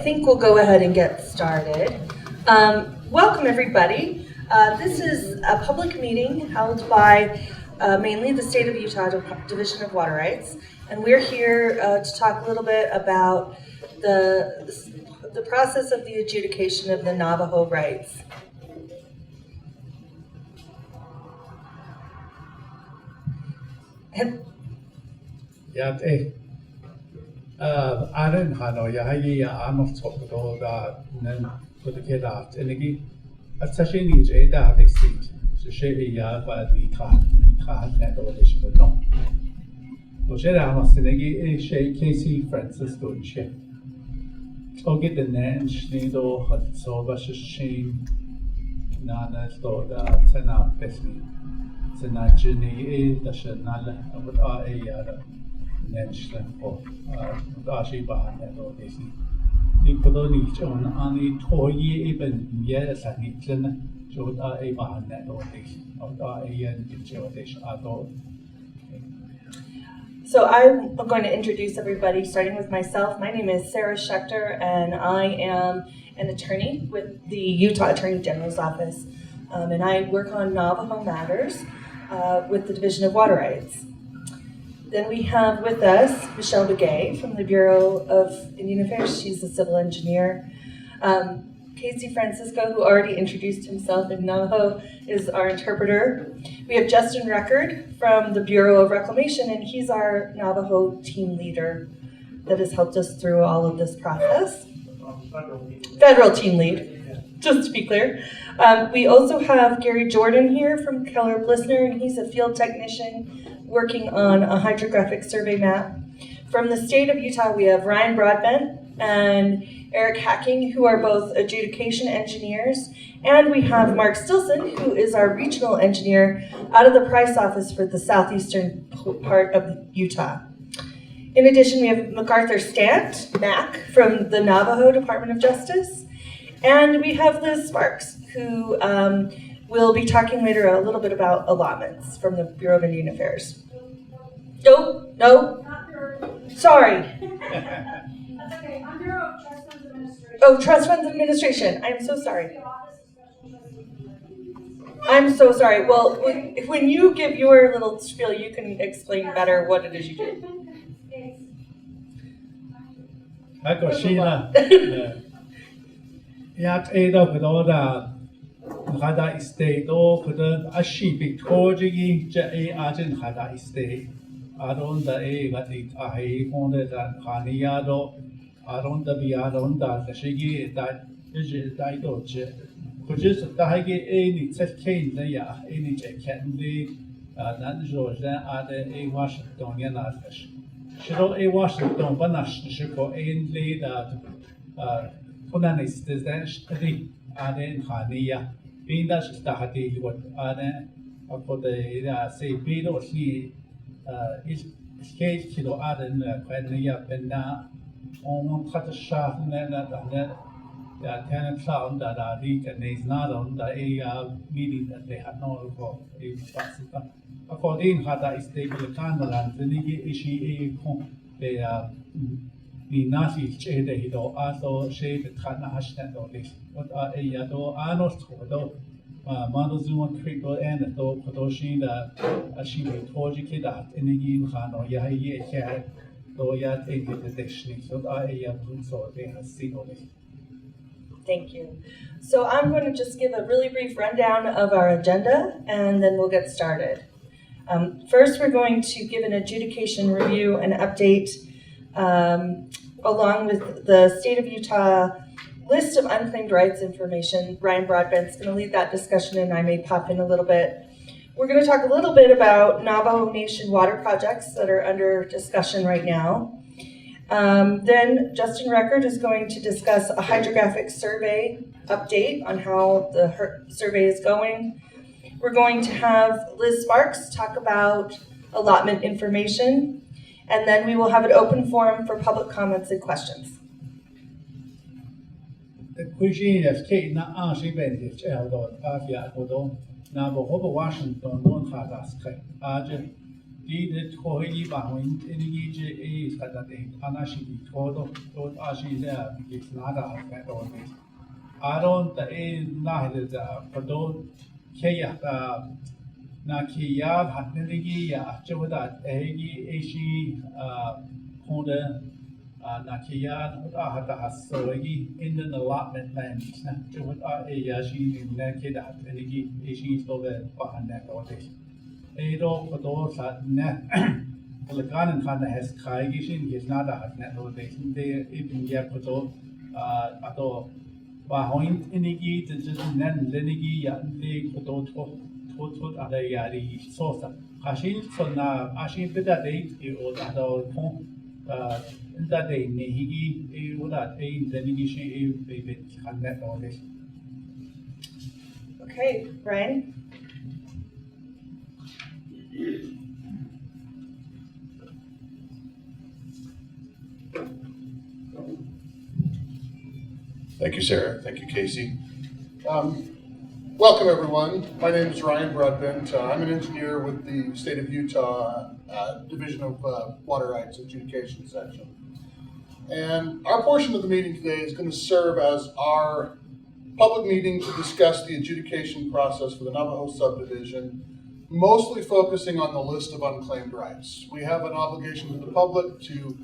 think we'll go ahead and get started. Welcome, everybody. This is a public meeting held by mainly the State of Utah Division of Water Rights, and we're here to talk a little bit about the process of the adjudication of the Navajo rights. Aren hano yahayi Aneth Chapter House nen kudekedat enigi atashini jeda district sheri ya ba nikah accommodations no to shera amasenegi she Casey Francisco che toget the nan shnido hat so ba shin nana sto da tena besni tena jini da shnala but a Nashlan for Dashi Bahan and all this. Nikodoni John Annie Toy even yes at Nitlan, Jod A Bahan and all this, of the Adjudication at all. So I'm going to introduce everybody, starting with myself. My name is Sarah Schechter, and I am an attorney with the Utah Attorney General's Office, and I work on Navajo matters with the Division of Water Rights. Then we have with us Michelle Begay from the Bureau of Indian Affairs. She's a civil engineer. Casey Francisco, who already introduced himself in Navajo, is our interpreter. We have Justin Record from the Bureau of Reclamation, and he's our Navajo team leader that has helped us through all of this process. Federal team lead, just to be clear. We also have Gary Jordan here from Keller Blissner, and he's a field technician working on a hydrographic survey map. From the state of Utah, we have Ryan Broadbent and Eric Hacking, who are both adjudication engineers. And we have Mark Stilson, who is our regional engineer out of the Price office for the southeastern part of Utah. In addition, we have MacArthur Stant, Mac, from the Navajo Department of Justice. And we have Liz Sparks, who we'll be talking later a little bit about allotments from the Bureau of Indian Affairs. No? Sorry. That's okay. I'm Bureau of Trust Funds Administration. Oh, Trust Funds Administration. I'm so sorry. I'm so sorry. Well, when you give your little spiel, you can explain better what it is you do. Hada estate or could a sheep Victoria Argent Hada estate. I don't the A that it I wanted that Haniado, I don't the Biadon that the Shigi that is Didoche. Could just die any set cane there, any can be not George other A Washingtonian Arfish. Shiro A Washington Banash Shiko ain't that Punanis is then study Aden Hania. Being that started what for the say Bido he is case kilo Aden Quenya Benda on cut a shaft and then the tenant sound that are leak and is not on the A meeting that they had no for a according Hada is stable candle and the Nigi Ishi they the Nazi Chede Hido also shade the Kana Hashnet or this. What are a Yado Anos Kodo Manozuma Creek or Aneth Kodoshi that she will told you that Enigin Han or Yahi Cat though Yat a dictionary. So I am so they have seen all this. Thank you. So I'm going to just give a really brief rundown of our agenda, and then we'll get started. First, we're going to give an adjudication review and update along with the State of Utah list of unclaimed rights information. Ryan Broadbent's going to lead that discussion, and I may pop in a little bit. We're going to talk a little bit about Navajo Nation water projects that are under discussion right now. Then Justin Record is going to discuss a hydrographic survey update on how the survey is going. We're going to have Liz Sparks talk about allotment information, and then we will have an open forum for public comments and questions. The cuisine is Kate not actually benefits Eldon, Avia, Odon, Navajo Washington, don't have us. Argent di de tohi ba hoin inigi je e kada de anashi di todo to ashi da is nada ka do de aron ta e na de da podo keya ta na kiya hatnigi ya choda egi eshi honda na kiya hata hasogi in the allotment land na choda e yashi na kida hatnigi eshi to the bahana do de Edo podo sa ne Pelagan and Hana has Kaigishin, he's not a net rotation there, even yet podo ato Bahoint inigi, the Nen Lenigi, Yandi podo to other yari sosa. Hashin so now Ashin did that date, it was at all in that day, Nehigi, it would at a Lenigi, a baby can net rotation. Okay, Brian? Thank you, Sarah. Thank you, Casey. Welcome, everyone. My name is Ryan Broadbent. I'm an engineer with the State of Utah Division of Water Rights Adjudication section. And our portion of the meeting today is going to serve as our public meeting to discuss the adjudication process for the Navajo Subdivision, mostly focusing on the list of unclaimed rights. We have an obligation to the public to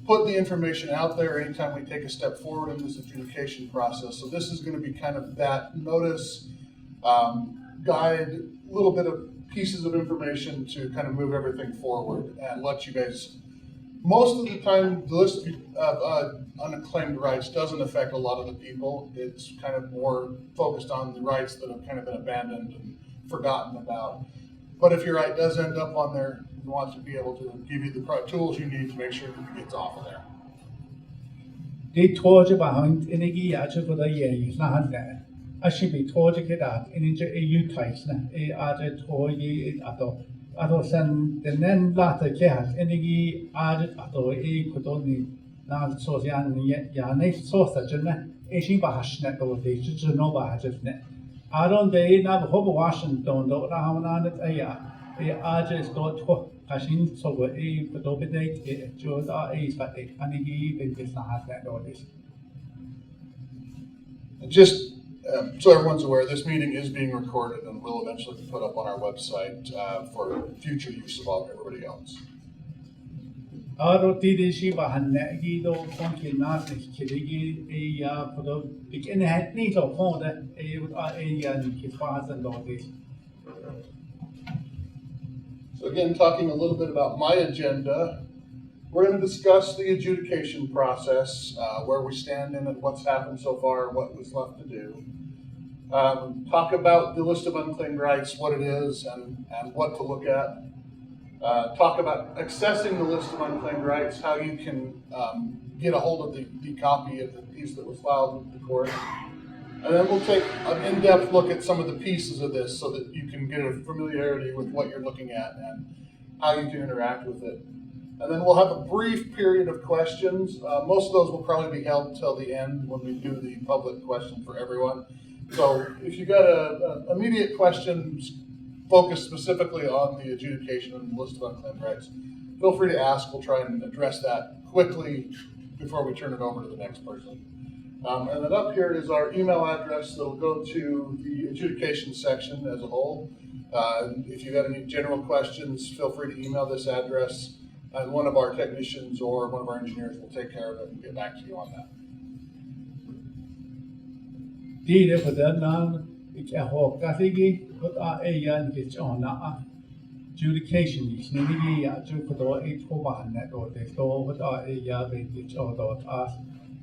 put the information out there anytime we take a step forward in this adjudication process. So this is going to be kind of that notice, guide, little bit of pieces of information to kind of move everything forward and let you guys, most of the time, the list of unclaimed rights doesn't affect a lot of the people. It's kind of more focused on the rights that have kind of been abandoned and forgotten about. But if your right does end up on there, we want to be able to give you the tools you need to make sure that it gets off of there. The torture behind inigi acha for the year na handa. Ashi be torture kedat inige a utais na a aja toyi ato sen the nen lata kehat inigi aja ato a kudoni na sosian yane sosa jana a shi bahashna go de no bahajne. I don't they not hope Washington do Rahaman a aja is to Hashin so a potopidate a Joda a but a anigi in this not that or this. Just so everyone's aware, this meeting is being recorded and will eventually be put up on our website for future use of everybody else. Aro tidishi bahanegi do konki nasi kirigi a podo begin had need of honda a kifas and all this. So again, talking a little bit about my agenda, we're going to discuss the adjudication process, where we stand in it, what's happened so far, what was left to do. Talk about the list of unclaimed rights, what it is, and what to look at. Talk about accessing the list of unclaimed rights, how you can get a hold of the copy of the piece that was filed with the court. And then we'll take an in-depth look at some of the pieces of this so that you can get a familiarity with what you're looking at and how you can interact with it. And then we'll have a brief period of questions. Most of those will probably be held till the end when we do the public question for everyone. So if you got a immediate question focused specifically on the adjudication and the list of unclaimed rights, feel free to ask. We'll try and address that quickly before we turn it over to the next person. And then up here is our email address that will go to the adjudication section as a whole. If you got any general questions, feel free to email this address, and one of our technicians or one of our engineers will take care of it and get back to you on that. Dide for the non Kasigi put a yan gets on adjudication is nigi adjudicator 8 for net or they store with a yabit gets all us.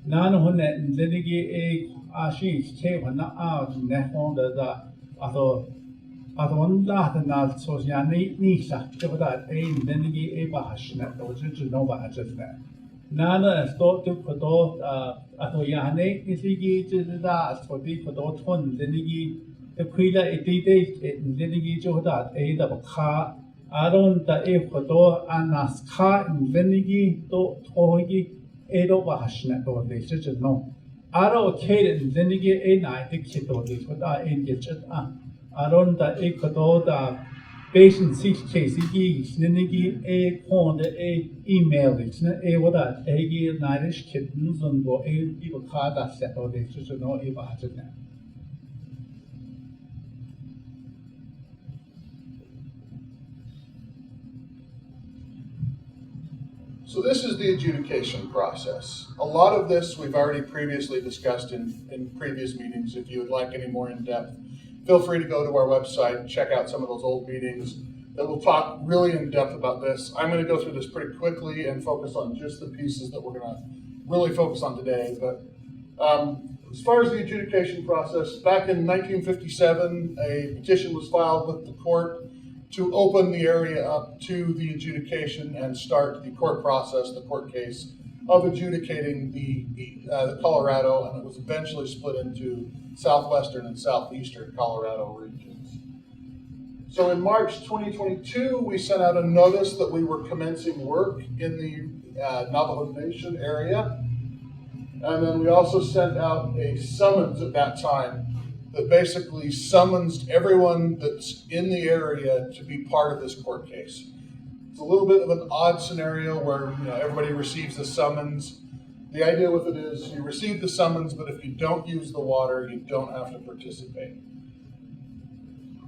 None who net and lenigi a ashis cave and out net on the other one Latin as Sosiani Nisa, to that a lenigi a bash net or to no badges net. Nana is thought to put out Atoyane is he to the last for the put out one lenigi the Quila a date in lenigi jodat a double car. I don't the a photo and as car in lenigi to togi. Edo bahashna or they should know. Aro Kaden, then again a night, the kid or this what I engaged. I don't the equator patient 6 case snenigi a pond a email a what that a Irish kittens and go a people card that set or they just know about it now. So this is the adjudication process. A lot of this we've already previously discussed in previous meetings. If you would like any more in-depth, feel free to go to our website and check out some of those old meetings that will talk really in-depth about this. I'm going to go through this pretty quickly and focus on just the pieces that we're going to really focus on today. But as far as the adjudication process, back in 1957, a petition was filed with the court to open the area up to the adjudication and start the court process, the court case of adjudicating the Colorado, and it was eventually split into southwestern and southeastern Colorado regions. So in March 2022, we sent out a notice that we were commencing work in the Navajo Nation area. And then we also sent out a summons at that time that basically summons everyone that's in the area to be part of this court case. It's a little bit of an odd scenario where everybody receives the summons. The idea with it is you receive the summons, but if you don't use the water, you don't have to participate.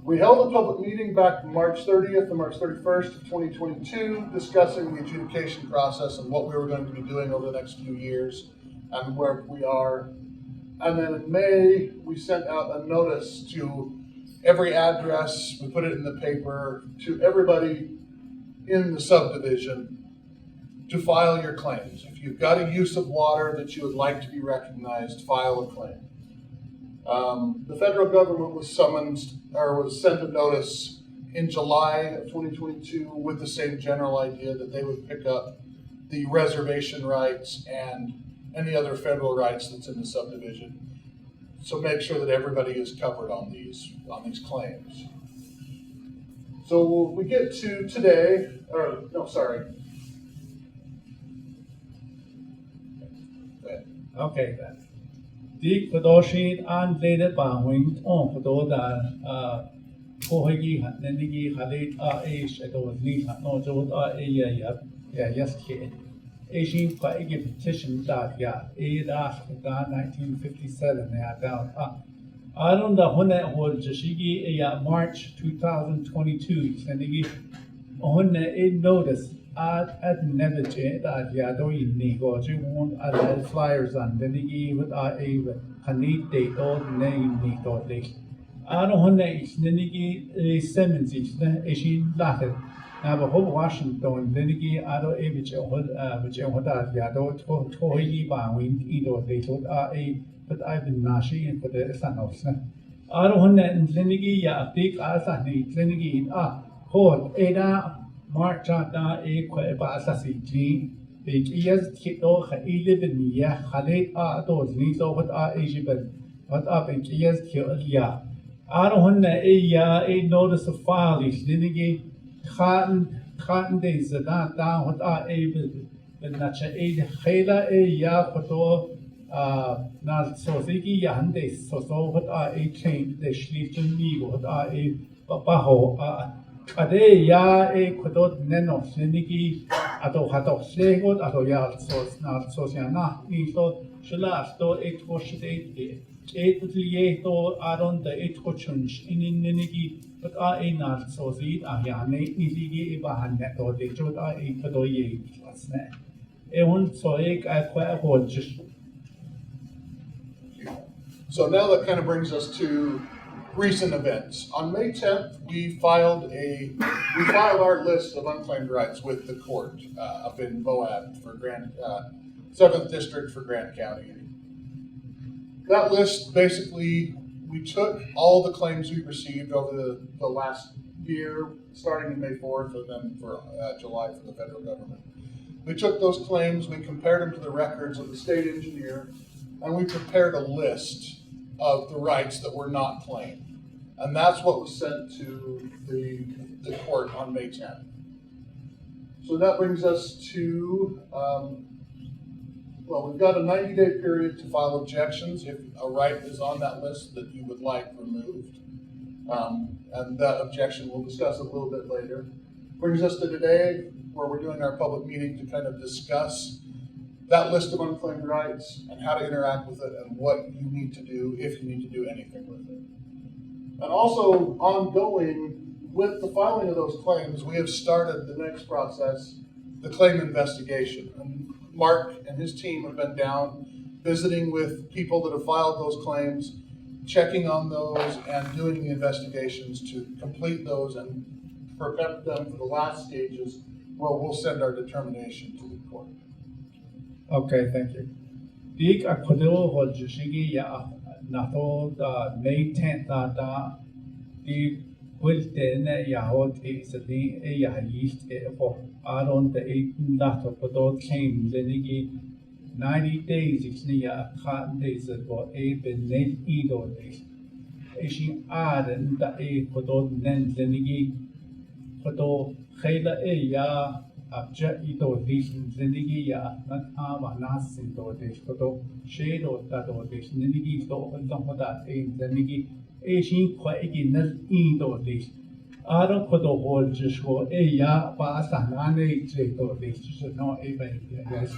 We held a public meeting back March 30th and March 31st of 2022 discussing the adjudication process and what we were going to be doing over the next few years and where we are. And then in May, we sent out a notice to every address, we put it in the paper, to everybody in the subdivision to file your claims. If you've got a use of water that you would like to be recognized, file a claim. The federal government was sent a notice in July of 2022 with the same general idea that they would pick up the reservation rights and any other federal rights that's in the subdivision. So make sure that everybody is covered on these claims. So we get to today, Okay then. The Kodoshin and later Bangwing on Kododa Kohigi Nenigi Halit Aish at those Lee no Jod yes kid. Asian Kwaigi petition that after 1957 down I don't know when that was Jashigi March 2022 sending on a notice at Nevache that Yadoi Nigo Jun at flyers on the Nigi with a Hanit date or name Nigo Lake. I don't want to Nigi Simmons each Asian Latin. Navajo Washington, Lenigi Ado Avich which Yado Tohi Bawing Edo they told but I've been Nashi and for the San House. I don't want that Lenigi ya big as I need Lenigi hold Ada March Ada Basasi G big ears Kito Haili Ya Halit those needs over Asian what up in ears kill ya. I don't want that a notice of file is Lenigi. Cotton days that down what are able but not a hela ya photo not so ziggy yande so what are a change the sleep to me what are a baho a day ya a kodot neno snigi ato hato slegot ato ya so not so siana so shilla sto 8 was 8 to aron the 8 cochunch in nigi but I not so seed Ayane Nizigi Ibahan net or the Jod I Padoye was net. A one so I quite hold just. So now that kind of brings us to recent events. On May 10th, we filed our list of unclaimed rights with the court up in Moab for 7th District for Grant County. That list basically, we took all the claims we received over the last year, starting in May 4th and then for July for the federal government. We took those claims, we compared them to the records of the state engineer, and we prepared a list of the rights that were not claimed. And that's what was sent to the court on May 10th. So that brings us to, we've got a 90-day period to file objections if a right is on that list that you would like removed. And that objection we'll discuss a little bit later. Brings us to today, where we're doing our public meeting to kind of discuss that list of unclaimed rights and how to interact with it and what you need to do if you need to do anything with it. And also ongoing with the filing of those claims, we have started the next process, the claim investigation. And Mark and his team have been down visiting with people that have filed those claims, checking on those and doing the investigations to complete those and prepare them for the last stages where we'll send our determination to the court. Okay, thank you. Big Akudo Hojishigi ya Nato May 10th the Wilton Yahot is the East for Aron the 8th Nato Kodo came Lenigi 90 days is near cut days ago a benet edo days. Ishin Aden the A Kodo Nen Lenigi Kodo Hela Eya Abject ito dish Lenigi ya not Ama Nasin do dish Kodo Shade or that or dish Lenigi to Hoda in Lenigi Ishin Quaigi Nel Edo dish. Aron Kodo hold just for Eya Basanane Jeto dish should not even yes.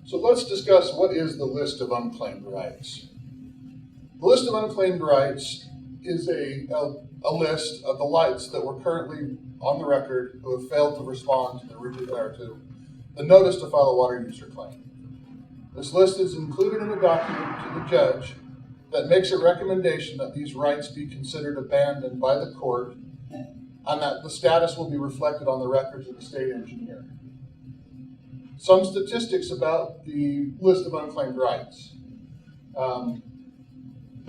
So let's discuss what is the list of unclaimed rights. The list of unclaimed rights is a list of the rights that were currently on the record who have failed to respond to the notice to file a water user claim. This list is included in a document to the judge that makes a recommendation that these rights be considered abandoned by the court and that the status will be reflected on the records of the state engineer. Some statistics about the list of unclaimed rights.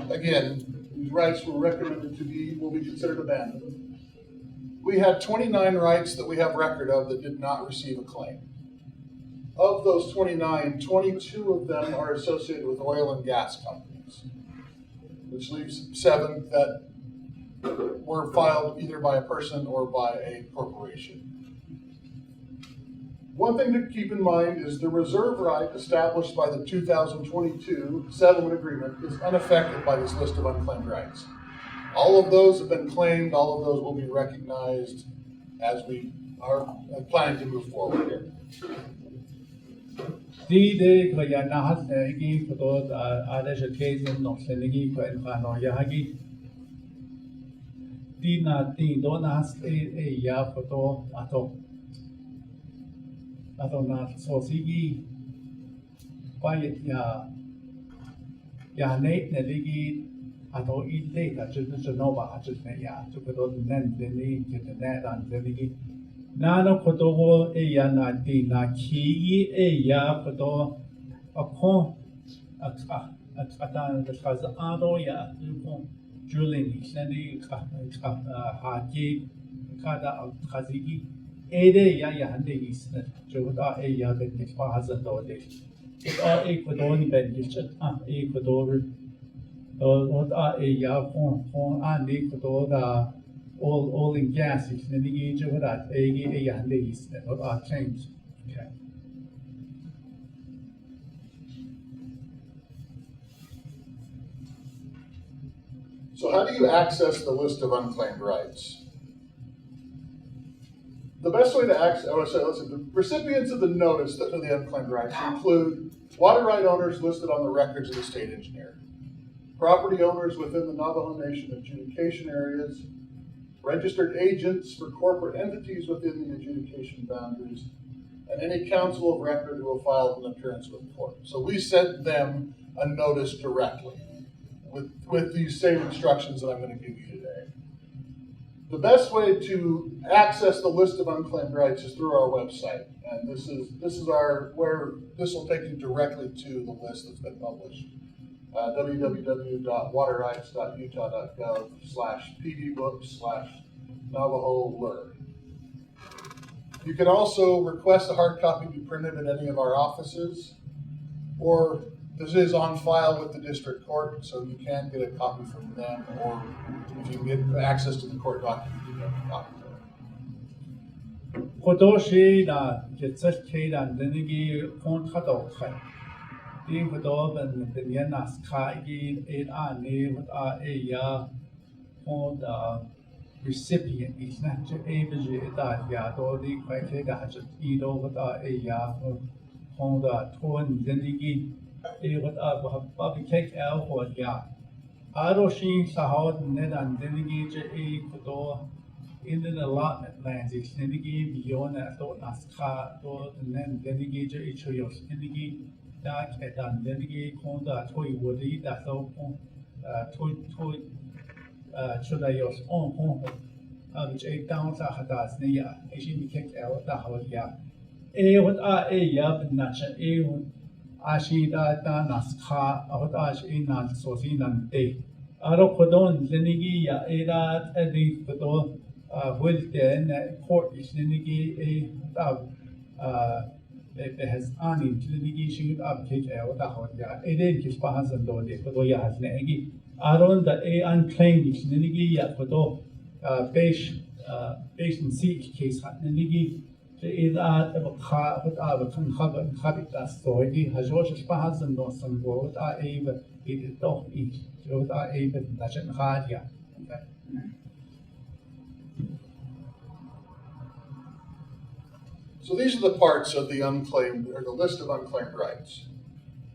Again, these rights were recommended will be considered abandoned. We had 29 rights that we have record of that did not receive a claim. Of those 29, 22 of them are associated with oil and gas companies, which leaves 7 that were filed either by a person or by a corporation. One thing to keep in mind is the reserve right established by the 2022 settlement agreement is unaffected by this list of unclaimed rights. All of those have been claimed, all of those will be recognized as we are planning to move forward here. Day Koyana Nagi for Adjudication of Senegi Koyano Yagi. Dina Donas a ya photo ato. Adonat Sosigi Quiet ya Nate Neligi Ato eat late at Genova Ajusmea to put on Nen Leni to the net and Lenigi. Nano Kotovo a ya nati na ki a ya photo upon at the Kazado ya Julian Shandy Haji Kada Kazigi. Ede ya is Joda a ya benefit as a day. It are Ecuadorian benefit, Ecuador, what are a ya and Ecuador, all in gas is the age of that, a is what are changed. Okay. So how do you access the list of unclaimed rights? The best way to access, the recipients of the notice that are the unclaimed rights include water right owners listed on the records of the state engineer, property owners within the Navajo Nation adjudication areas, registered agents for corporate entities within the adjudication boundaries, and any counsel of record who have filed an appearance with the court. So we sent them a notice directly with these same instructions that I'm going to give you today. The best way to access the list of unclaimed rights is through our website, and this is where this will take you directly to the list that's been published. www.waterrights.utah.gov/pdbook/Navajo-LUR. You can also request a hard copy be printed at any of our offices, or this is on file with the district court, so you can get a copy from them, or if you can get access to the court document, you can get a copy of it. Kodoshi da Jetset and Denigi Pont Hadokai. Di kudo ben yan nas ka gi it ani with ya on the recipient is not to average that ya do di quite da just ido with ya on the ton zendigi with public take out for ya. Aro shi sahod nedan zendigi je kudo in the allotment lands is zendigi beyond that do nas ka do then zendigi je ichuyos zendigi da kedan zendigi kon da toy wodi da so toy chudayos on which a down sa hadas neya ishin mi kek el da hawya what ya ben nacha ashi da nas kha what ash nan sosi nan te aro kodon zenigi ya da edi kodo wilden court is zenigi has ani zenigi shoot up kek el da hawya eden kis bahazan do de kodo ya has negi aron da unclaimed is zenigi ya kodo based in seat case hat nigi إذا أبقى بكون خبر تستوي هجوش سبحان الله سنقول أيب إدتوه إيش جود أيب نشأ خارجة. So these are the parts of the unclaimed, or the list of unclaimed rights.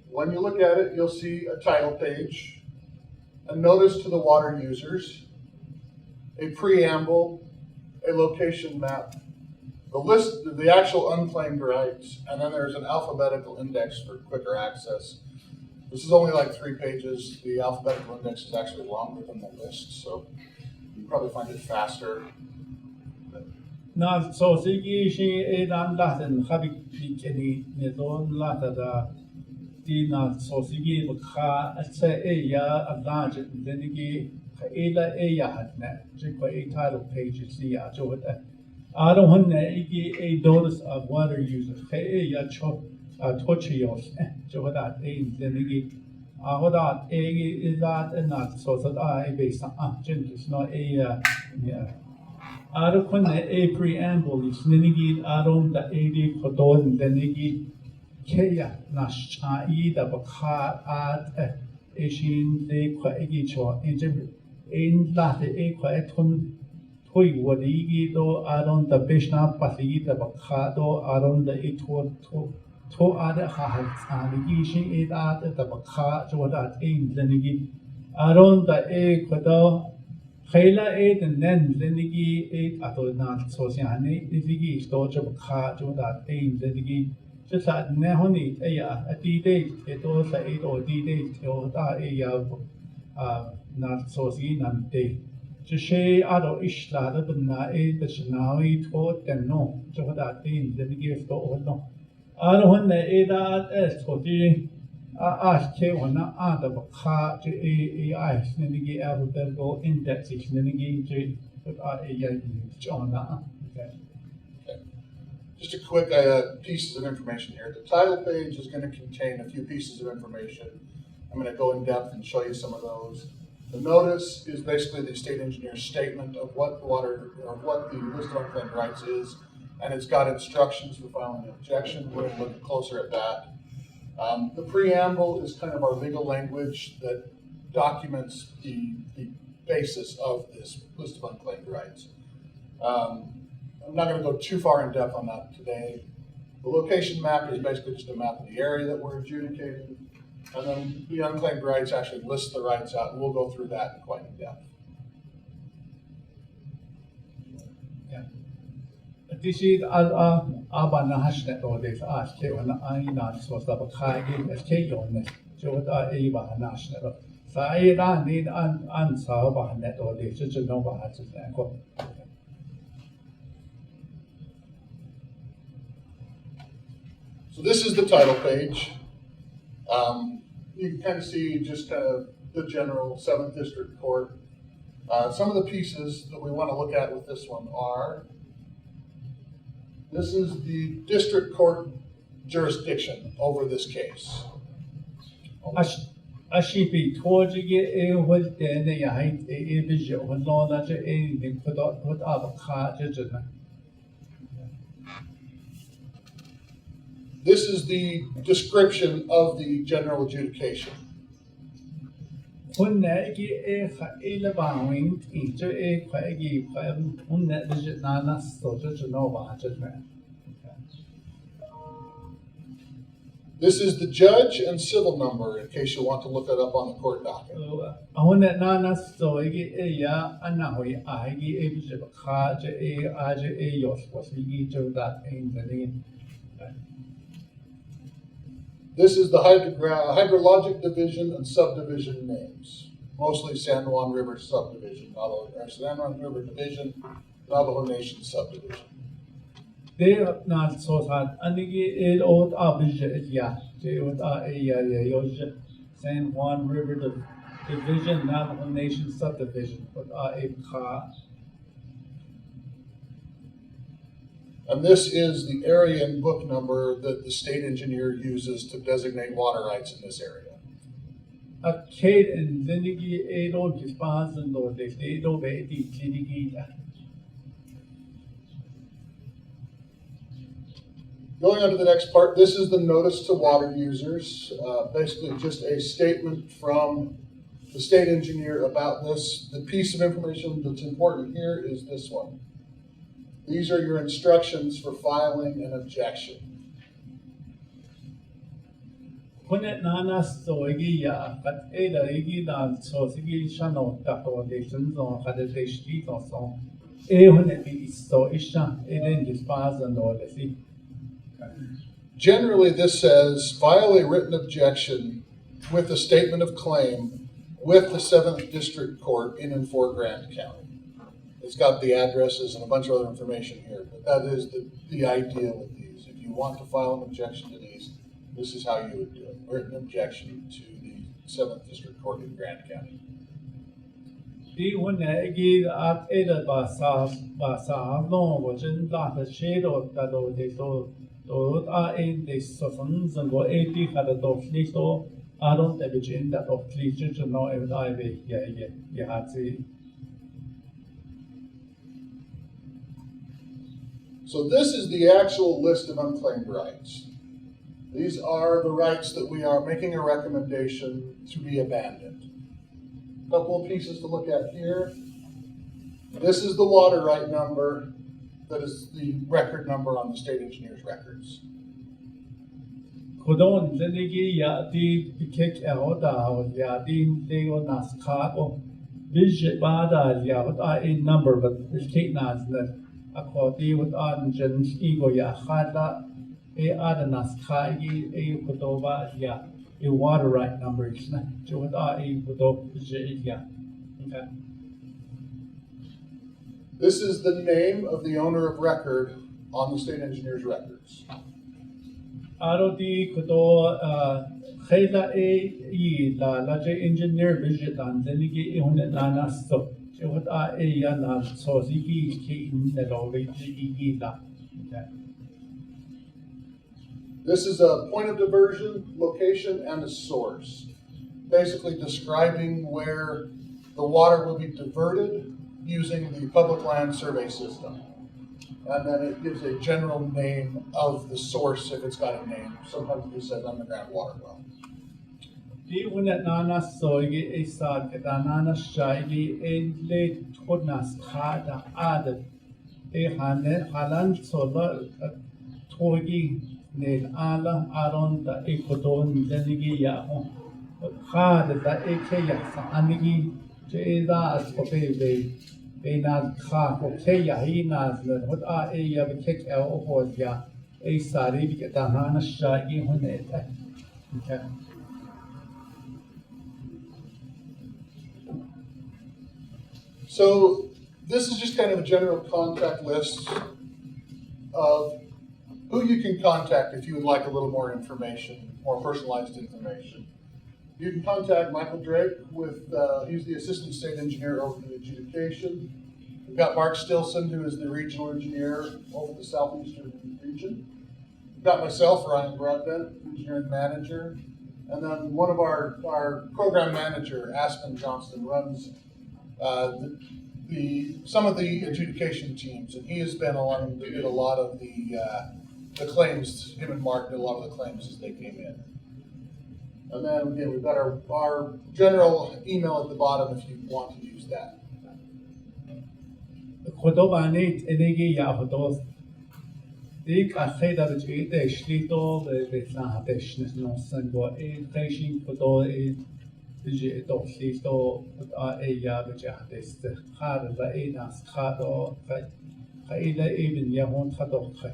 When you look at it, you'll see a title page, a notice to the water users, a preamble, a location map, the list, the actual unclaimed rights, and then there's an alphabetical index for quicker access. This is only like 3 pages. The alphabetical index is actually longer than the list, so you probably find it faster. Na so sigi shi dan laten khabik dikeni nedon lata di na so sigi kha atse ya adaj denigi ila ya hatna je ko a title page is ya jo hata aro hanne igi a notice of water users ya cho tochios jo hata denigi ahoda is that not so that based on is not a Aro kunne a preamble is ninigi aron da edi kodon denigi keya nashai da bakha at eshin de kwa egi cho in la de kwa etun toy wadigi do aron da bishna pasi da bakha do aron da etu to ada ha nigi shi ed at da bakha jo da in denigi aron da e kodo Khayla ate and then Lindigi ate Atolnan Sosiani, Lindigi storage of car to that aim Lindigi. Just at Nehoni, a D-date, it also ate or D-date, or that not Sosi and day. To say Ado Ishlada, but not ate the Shinawi taught them no, to that aim Lindigi store no. Ado when they ate that as for the ke wana ada bakha je ai snigi alphabetical index snigi je Just a quick pieces of information here. The title page is going to contain a few pieces of information. I'm going to go in depth and show you some of those. The notice is basically the state engineer's statement of what the list of unclaimed rights is, and it's got instructions for filing an objection. We're going to look closer at that. The preamble is kind of our legal language that documents the basis of this list of unclaimed rights. I'm not going to go too far in depth on that today. The location map is basically just a map of the area that we're adjudicating. And then the unclaimed rights actually list the rights out, and we'll go through that quite in depth. This is Abana Hashnet or this ask on I not so that I give a cake on it. So that Eva National. So I don't need an answer about that or this, just know what to say. So this is the title page. You can kind of see just kind of the general 7th District Court. Some of the pieces that we want to look at with this one are, this is the district court jurisdiction over this case. Ashipi Torjigi was then a height a vision when no that anything put up a car judgment. This is the description of the general adjudication. คนไหนกี่ค่ะละบางวิ่งอีกจะใครกี่ใครคนไหนจะนานสโตจะโนบาจะไหม This is the judge and civil number, in case you want to look it up on the court docket. คนไหนนานสโตกี่ยาอันนั้นหอยกี่บิจะข้าจะอาจะยอสว่าสิ่งจะได้เองนี่ This is the hydrologic division and subdivision names, mostly San Juan River Subdivision, San Juan River Division, Navajo Nation Subdivision. They have not so that any old object, yeah, they would San Juan River Division, Navajo Nation Subdivision, but a car. And this is the area and book number that the state engineer uses to designate water rights in this area. A kid and Zinigi Ado Dispas and Lord, they don't be Going on to the next part, this is the notice to water users, basically just a statement from the state engineer about this. The piece of information that's important here is this one. These are your instructions for filing an objection. คนนั้นน่ะสวยกี่อย่างกัดอะไรกี่ด้านโซสิกี่ชั้นออกจากตัวเด็กชั้นสองกัดเด็กที่ต่อสองคนนั้นเป็นอิสโตอิชันเดินดิสปาซันโดเลยสิ Generally, this says file a written objection with a statement of claim with the 7th District Court in and for Grand County. It's got the addresses and a bunch of other information here, but that is the idea with these. If you want to file an objection to these, this is how you would do it. Written objection to the 7th District Court in Grand County. ที่วันไหนกี่อาจภาษาโน้ก็จะได้เชื่อตัวตัวเด็กตัวเด็กสอนสังก็ที่ขาดตัวคลิกตัวอารมณ์แต่เป็นจินแต่ตัวคลิกจะโน้ได้ไปอย่าสิ So this is the actual list of unclaimed rights. These are the rights that we are making a recommendation to be abandoned. A couple of pieces to look at here. This is the water right number. That is the record number on the state engineer's records. คนนั้นกี่อย่างที่พิเคราะห์ดาวอย่างที่เรียกว่านัสคาร์ก็วิจิตรบ้าได้อย่างว่าnumber แบบพิเคราะห์นั้นaccording with Argent's ego ya khada adanas kai kutoba ya a water right number isna with kutob ya. Okay. This is the name of the owner of record on the state engineer's records. Aroti kuto khayda la engineer visit and then you nanas so with so This is a point of diversion, location, and a source. Basically describing where the water will be diverted using the public land survey system. And then it gives a general name of the source if it's got a name. Sometimes it just says underground water well. Di unet nana soigi isad kita nana shaigi le thodnas khada adet halan sola thogi ne ala aron da ekodon denigi ya khada da ekya sa anigi jeda askope be na kha ko kya hinaz hot ya be kek el ya sari bi kita nana shaigi hunet. Okay. So this is just kind of a general contact list of who you can contact if you would like a little more information, more personalized information. You can contact Michael Drake he's the assistant state engineer over the adjudication. We've got Mark Stilson, who is the regional engineer over the southeastern region. We've got myself, Ryan Broadbent, engineering manager. And then one of our program manager, Aspen Johnston, runs some of the adjudication teams, and he has been along to get a lot of the the claims, him and Mark did a lot of the claims as they came in. And then again, we've got our general email at the bottom if you want to use that. خدوانیت انگی یا خدوست دیک آخیدا بچه دشلی تو به ساعتش نسن با این خیشین خدا این دیجی دوستی تو یا بچه دست خار و این از خدا خیلی این یهون خدا خی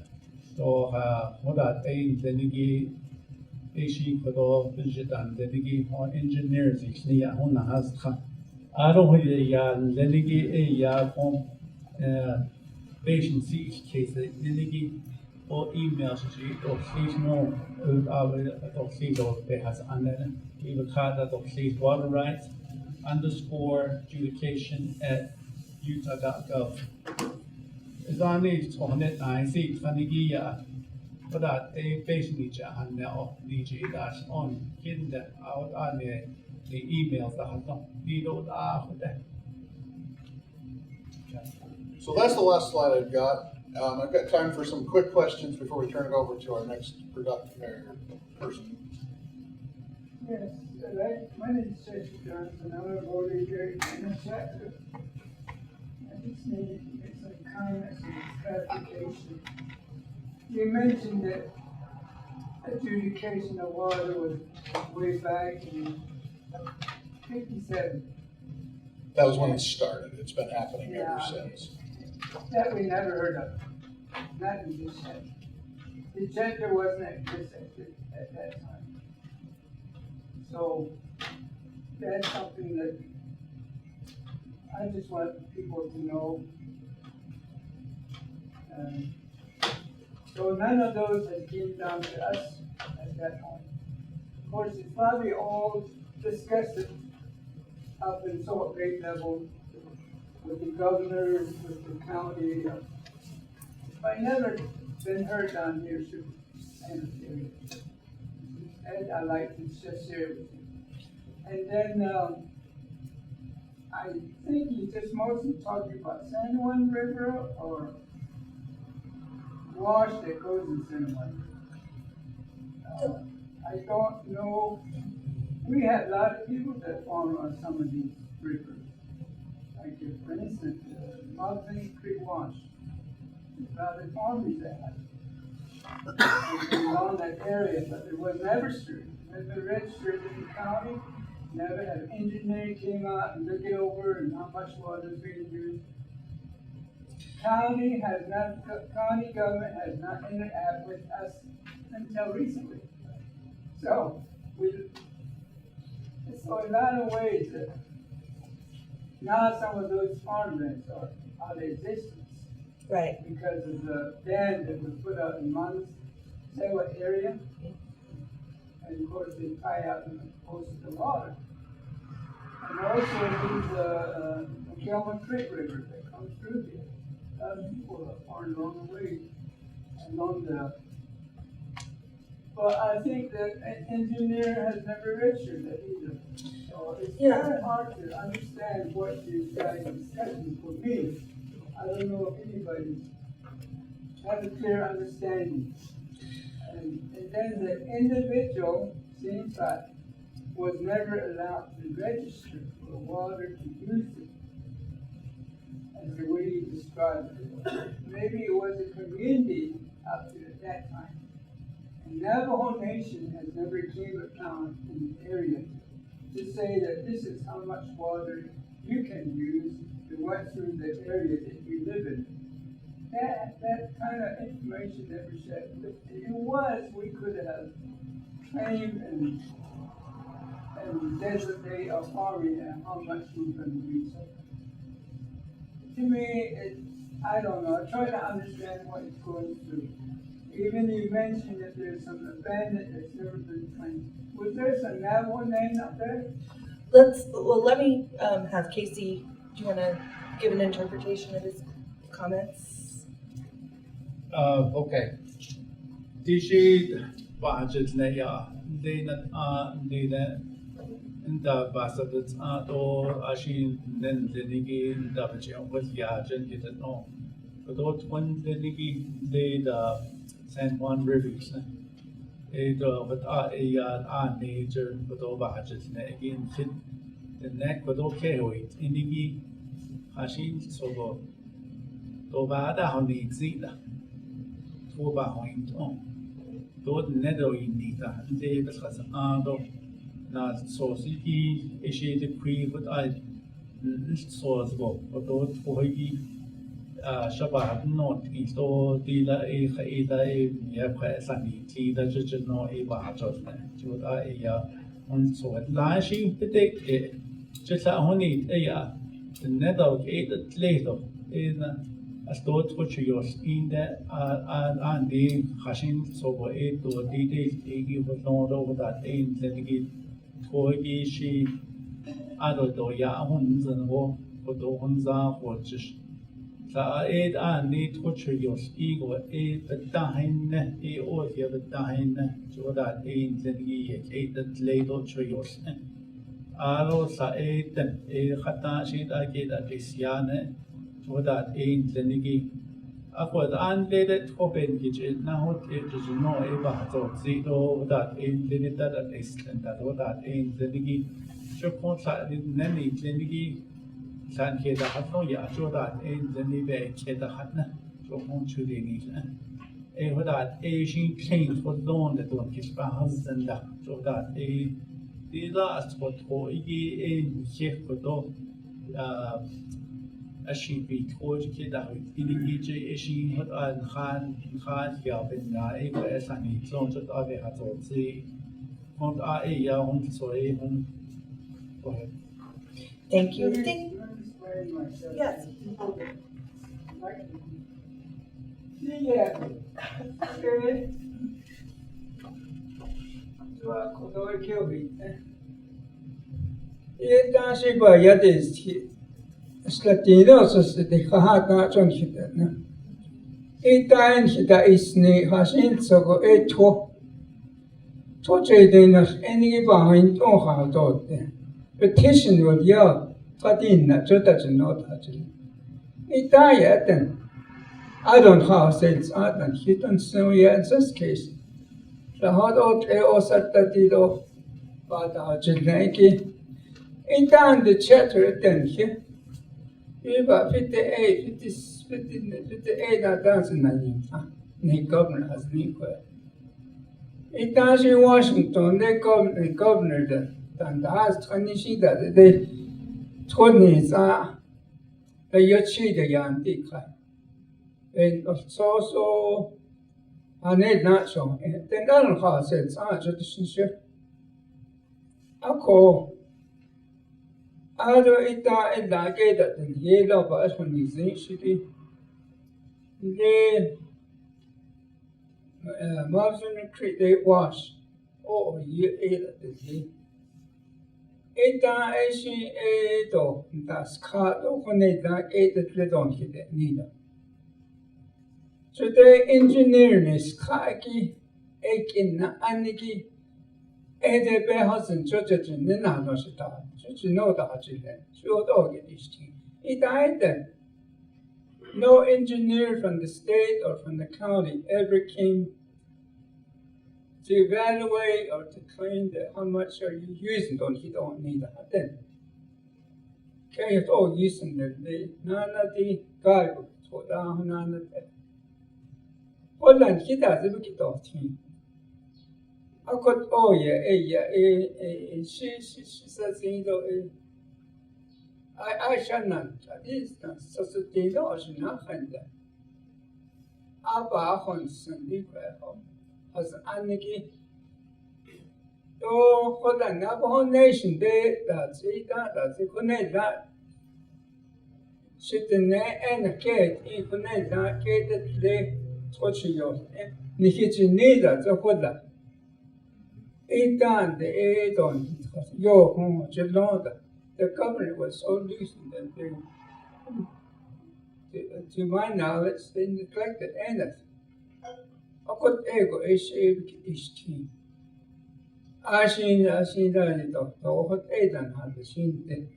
تو خدا این زندگی ایشی خدا بجدان زندگی ها انجینیرز ایشنی یهون نهاز خ آروه یا زندگی یا هم patience case niligi o email shi o please no o please o be has anen give kada o please water rights _adjudication@utah.gov is on it on it I see kanigi ya but that a patient ja hanne o dj dash on kinda out on the emails that have not need out after that. So that's the last slide I've got. I've got time for some quick questions before we turn it over to our next production person. Yes, my name is Jason Johnson. I'm a voter here in Aneth Chapter. I just need to make some comments and clarification. You mentioned that adjudication of water was way back in 57. That was when it started. It's been happening ever since. That we never heard of. Not in this set. The gender wasn't existent at that time. So that's something that I just want people to know. So none of those has came down to us at that point. Of course, it's probably all discussed up in Salt Lake level with the governor, with the county, but never been heard down here, and I like to just share with you. And then I think you just mostly talking about San Juan River or wash that goes in San Juan. I don't know. We have a lot of people that farm on some of these rivers. Like for instance, Mountain Creek Wash. Now the farmers that had on that area, but it was never registered. Never registered in the county. Never had an engineer came out and look it over and how much water is being used. County government has not interacted with us until recently. So so in a lot of ways. Now some of those farmlands are out of existence. Right. Because of the dam that was put out in Monticello area. And of course they tie out most of the water. And also these Kelman Creek River that comes through here. A lot of people are farmed along the way, along the. But I think that an engineer has never registered that either. So it's very hard to understand what these guys are discussing for me. I don't know if anybody has a clear understanding. And then the individual, seems like, was never allowed to register for water to use it. As the way you described it. Maybe it was a community up to at that time. And Navajo Nation has never came upon in the area to say that this is how much water you can use to went through the area that you live in. That kind of information never shared. If it was, we could have claimed and designate our farming and how much we're going to use. To me, I don't know. I try to understand what it's going through. Even you mentioned that there's some abandoned that's never been claimed. Was there some Navajo name out there? Let me have Casey. Do you want to give an interpretation of his comments? Okay. DJ budget layer, Lena, the Basabits or Ashin, then the Nigi, the was Yajan, didn't know. But when the Nigi, the San Juan Rivers. But nature, but over just again fit the neck, but okay, wait, indigi, Hashin, so go bada honey, zita, for behind on. Don't nether in Nita, they was ando, not so city, issue the pre, but I saw as well, but don't for Shabbat not is all dealer a Yapasani, tea that just know a barjot, to on so at lashing the day, just a honey, the nether ate it later in a store to yours in the and the hashing so 8 to 3 days, he was not over that ain't letting it for she. I don't know, Yahuns and war for the ones are for just. Sa aid need to yours ego aid the dine or the other dine so that ain't the eight that later to yours. Alo sa aid then a hata sheet I get at this yane so that ain't the niggy. I was unleaded open kitchen now it is no eba so zero that ain't the that is and that ain't the niggy. So contact the nanny the San Keda Hatno, Yajoda, and the Nibe Keda Hatna, so on to the knees. A that Asian planes for dawn that one his husband, so that the last what for in Sheffield, a sheep be told Keda, in the EJ, she had an hand yap in a sunny, so that I had to say, on a young so a home. Go ahead. Thank you. Let me explain myself. Yes. Okay. So, Kodoy Kilby. Dancing by Yadis, Slatinos is the Kahaka Junction. It died that is ne Hasin, so go a to trading us any behind Oha dot. Petition will yell, Fatina, so that's not touching. It died then. I don't have it's art and he don't know yet in this case. The hot old air sat that did off, but our Jilnaki. It died the chatter then here. About 58, 58 are dancing. The governor has been quiet. It does in Washington, the governor then. And as Tanishi that they told me that the Yachi the Yantika. And so I need not so. Then I don't know how I said, I just I call. I don't eat that and I get that the yellow bus when he's in city. The Marvin Creek they wash. Oh, you ate it the Eta Asian Edo, das Kato, when they ate the Tledon hit it, neither. So the engineering is Kaki, Akin, Aniki, Ede Behasen, Churches in the Nanosita, Church know the Hachilan, short organization. He died then. No engineer from the state or from the county ever came to evaluate or to claim that how much are you using, he don't need that then. Okay, it's all using the none of the guy for down none of that. Well, then he does it off him. I could, oh yeah, she says, I shall not, at least not, so they know I should not find that. Abba Honson, the as Aniki. Oh, for the Navajo Nation, that's it, that's it, connect that. Sitting there and a cat, you connect that, cat that they touch yours. Nikitchi neither, the Hoda. It done the aid on your home, Jelonda. The government was so loosened that they, to my knowledge, they neglected Aneth. I could ego is team. I seen that it what Aidan had seen it.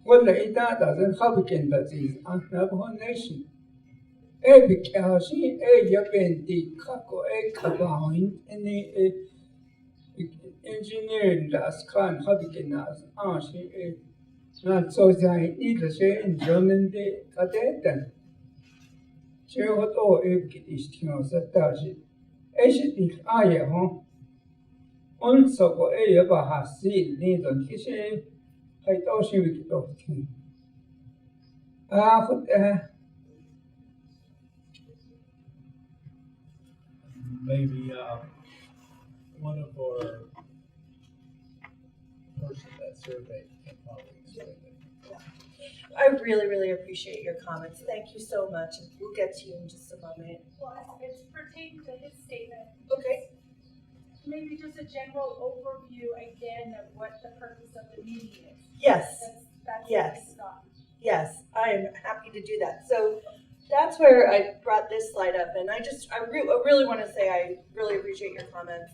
Well, the Ida doesn't have again that is Navajo Nation. Because yapenti kako kabahin any engineering das kan habikinas ashi not so say either say in German de kadetan. What all is that does it. Actually, also go has seen neither his I thought she would go to. Maybe one of our person that surveyed can probably explain it. I really, really appreciate your comments. Thank you so much. We'll get to you in just a moment. Well, it's pertaining to his statement. Okay. Maybe just a general overview again of what the purpose of the meeting is. Yes. That's Yes. what we got. Yes, I am happy to do that. So that's where I brought this slide up, and I really want to say I really appreciate your comments.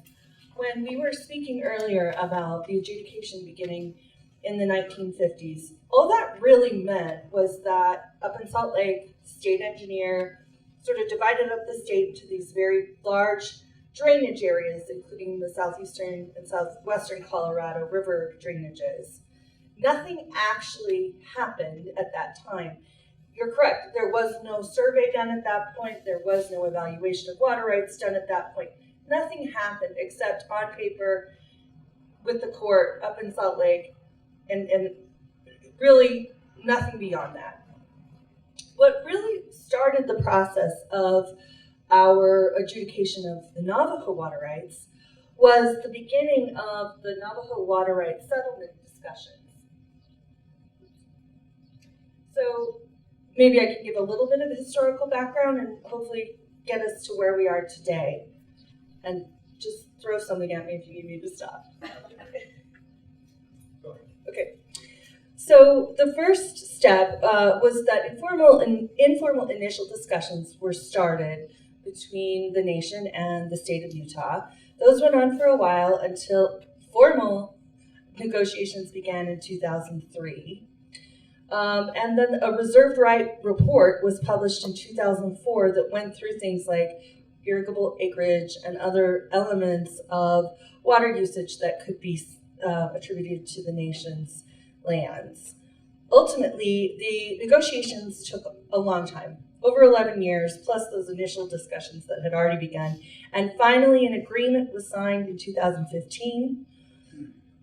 When we were speaking earlier about the adjudication beginning in the 1950s, all that really meant was that up in Salt Lake, the state engineer sort of divided up the state into these very large drainage areas, including the southeastern and southwestern Colorado River drainages. Nothing actually happened at that time. You're correct. There was no survey done at that point. There was no evaluation of water rights done at that point. Nothing happened except on paper with the court up in Salt Lake, and really nothing beyond that. What really started the process of our adjudication of the Navajo water rights was the beginning of the Navajo water rights settlement discussions. So maybe I can give a little bit of historical background and hopefully get us to where we are today. And just throw something at me if you need me to stop. Okay. So the first step was that informal initial discussions were started between the nation and the state of Utah. Those went on for a while until formal negotiations began in 2003. And then a reserved right report was published in 2004 that went through things like irrigable acreage and other elements of water usage that could be attributed to the nation's lands. Ultimately, the negotiations took a long time, over 11 years, plus those initial discussions that had already begun. And finally, an agreement was signed in 2015.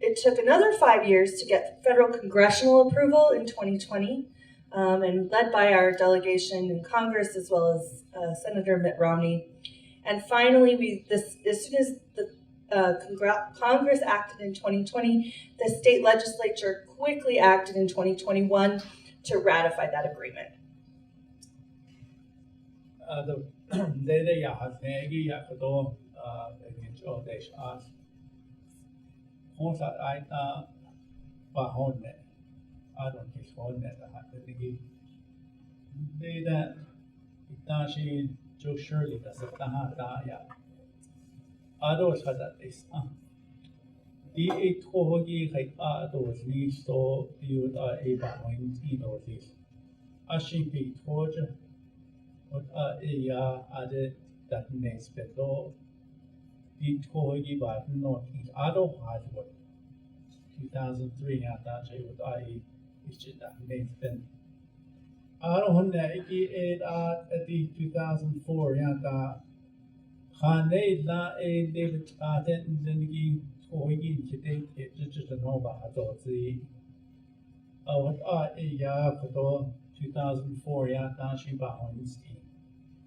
It took another 5 years to get federal congressional approval in 2020, and led by our delegation in Congress as well as Senator Mitt Romney. And finally, as soon as the Congress acted in 2020, the state legislature quickly acted in 2021 to ratify that agreement.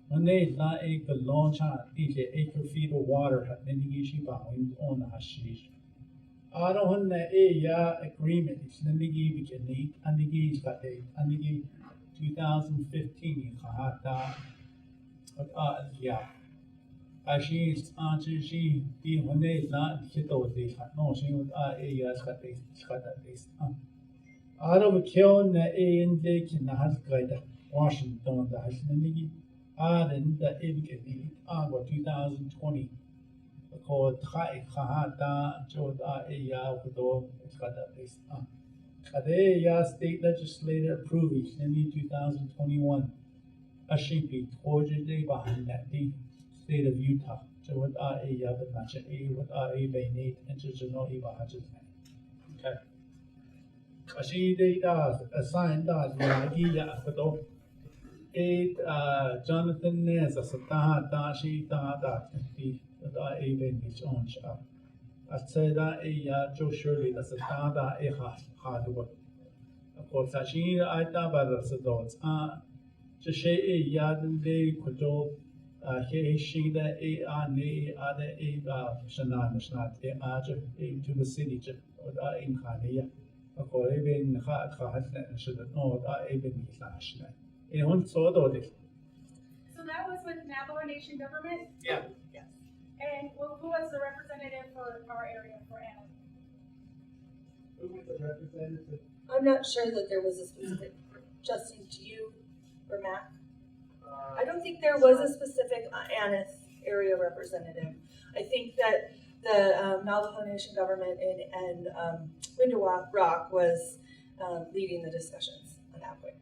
When they la a launch DJ acre feet of water had many sheep on hashish. I don't want a agreement. It's the Nigi Bikini and Nigi's got a 2015 Kahata. Yeah. As she is answer she be when they not hit over the no, she would a got this. Out of a kill a in the kin has guide Washington the Hasnigi. Then the Ibikini Agua 2020 called Hai Kahata Jod Aya Kudo Kadatis. Kadeya state legislature approved in 2021. Ashipi Torjay behind that the state of Utah. So what are a Yabba Nacha A, what are a Bainate, and Jano Ibahajan. Okay. Ashi data assigned that Yagia Kato. Eight Jonathan Nez, a Sata, Dashi, Dada, the Aven, his own shop. I said that a Joe Shirley, that's a Dada, a hard work. Of course, Ashi, I thought about the adults. Just say a yard and day could go. He, she, that a ne, other a Shanan, not a to the city, or the incarnate. Of course, even Hat should know that even his last night. In one sort of it. So that was with Navajo Nation government? Yeah. Yes. And who was the representative for our area for Aneth? Who was the representative? I'm not sure that there was a specific, Justin, to you or Matt? I don't think there was a specific Aneth area representative. I think that the Navajo Nation government and Window Rock was leading the discussions on that point.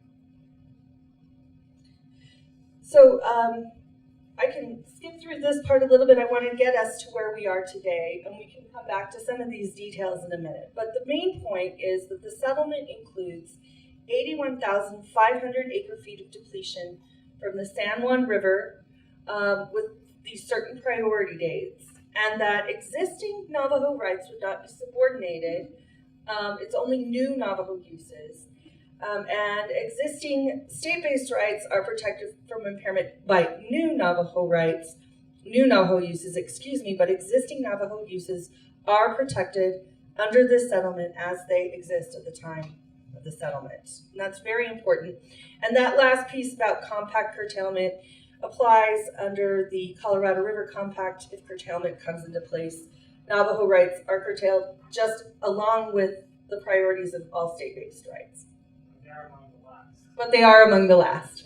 So I can skip through this part a little bit. I want to get us to where we are today, and we can come back to some of these details in a minute. But the main point is that the settlement includes 81,500 acre-feet of depletion from the San Juan River with these certain priority dates, and that existing Navajo rights would not be subordinated. It's only new Navajo uses. And existing state-based rights are protected from impairment by new Navajo uses, but existing Navajo uses are protected under this settlement as they exist at the time of the settlement. And that's very important. And that last piece about compact curtailment applies under the Colorado River Compact if curtailment comes into place. Navajo rights are curtailed just along with the priorities of all state-based rights. They are among the last. But they are among the last.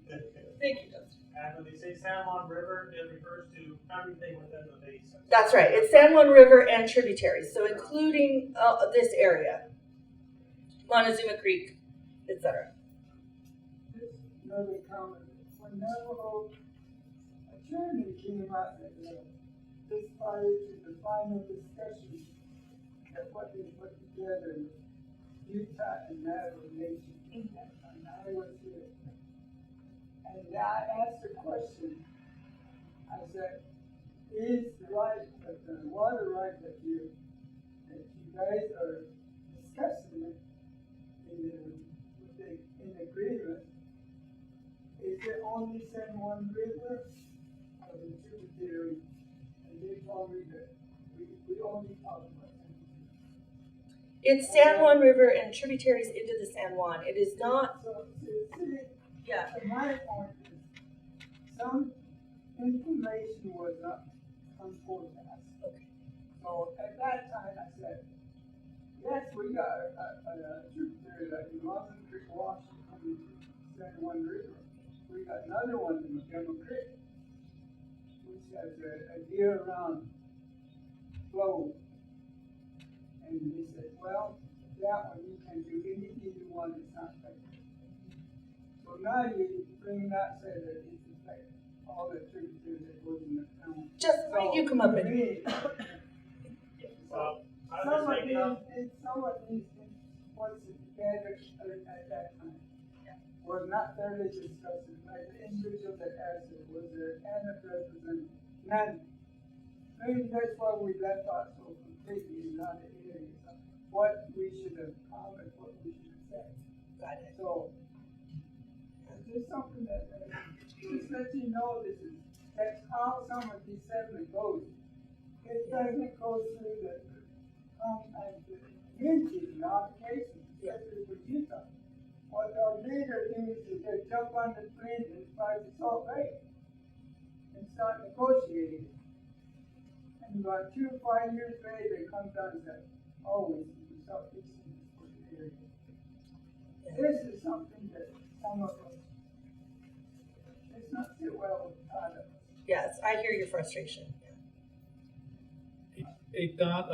Thank you, Justin. And when they say San Juan River, it refers to everything within the basin. That's right. It's San Juan River and tributaries, so including this area, Montezuma Creek, etc. Another comment. When Navajo attorney came out this prior to the final discussion of what they put together, Utah and Navajo Nation, and I was here. And I asked the question, I said, is the right, the water right that you guys are discussing in agreement, is it only San Juan River or the tributary? And they told me that we only talk about San Juan. It's San Juan River and tributaries into the San Juan. It is not. So, see, Yeah. my point is, some information was not come forth to us. Okay. So at that time, I said, yes, we got a tributary that belongs to Creek Washington coming to San Juan River. We got another one in Montgomery Creek, which has a year-round flow. And they said, well, that one you can do either one, it's not affected. So now you bring that, say that it's affected all the tributaries that goes in the town. Just why don't you come up to and. me, So, I some was of just making these was together at that time. Was not thoroughly discussed, like the individual that asked it, was there Aneth representative? None. Maybe that's why we left out so completely in other areas, what we should have commented, what we should have said. Got it. So, there's something that, just let you know that's how some of these settlement goes. It doesn't go through the application, especially for Utah. What our leader does is they jump on the train and fly to Salt Lake and start negotiating. And about 2 or 5 years later, they come down and say, oh, we can start fixing this for the area. This is something that some of us, it's not sit well with part of us. Yes, I hear your frustration. It got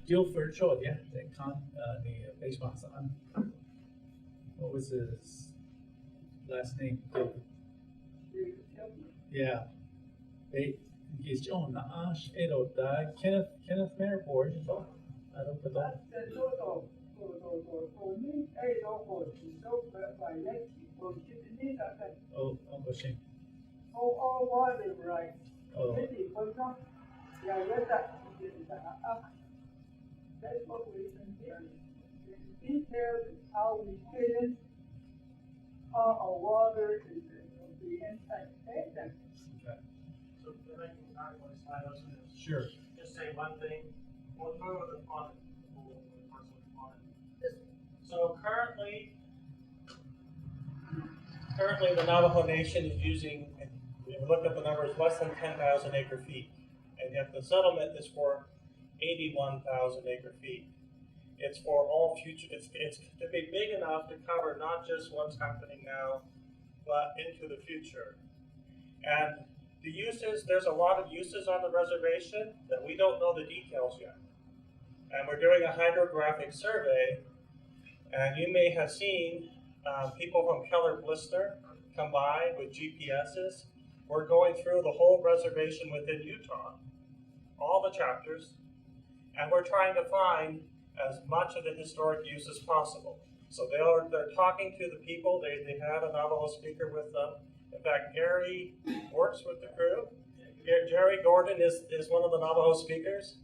Guilford Short, yeah, the baseball son. What was his last name Gilbert. Yeah. They is John Ash Edo Kenneth Mayer Board. I don't know. Oh, Uncle Shane. All water rights. Oh. That's what we've been hearing. The details is how we fit in, how our water is the inside station. Okay. So then I can talk about slide us in this. Sure. Just say one thing, we'll move on. So currently the Navajo Nation is using, if you look at the numbers, less than 10,000 acre feet. And yet the settlement is for 81,000 acre feet. It's for all future, it's to be big enough to cover not just what's happening now, but into the future. And the uses, there's a lot of uses on the reservation that we don't know the details yet. And we're doing a hydrographic survey, and you may have seen people from Keller Blister come by with GPSs. We're going through the whole reservation within Utah, all the chapters, and we're trying to find as much of the historic use as possible. So they're talking to the people. They have a Navajo speaker with them. In fact, Gary works with the crew. Jerry Gordon is one of the Navajo speakers,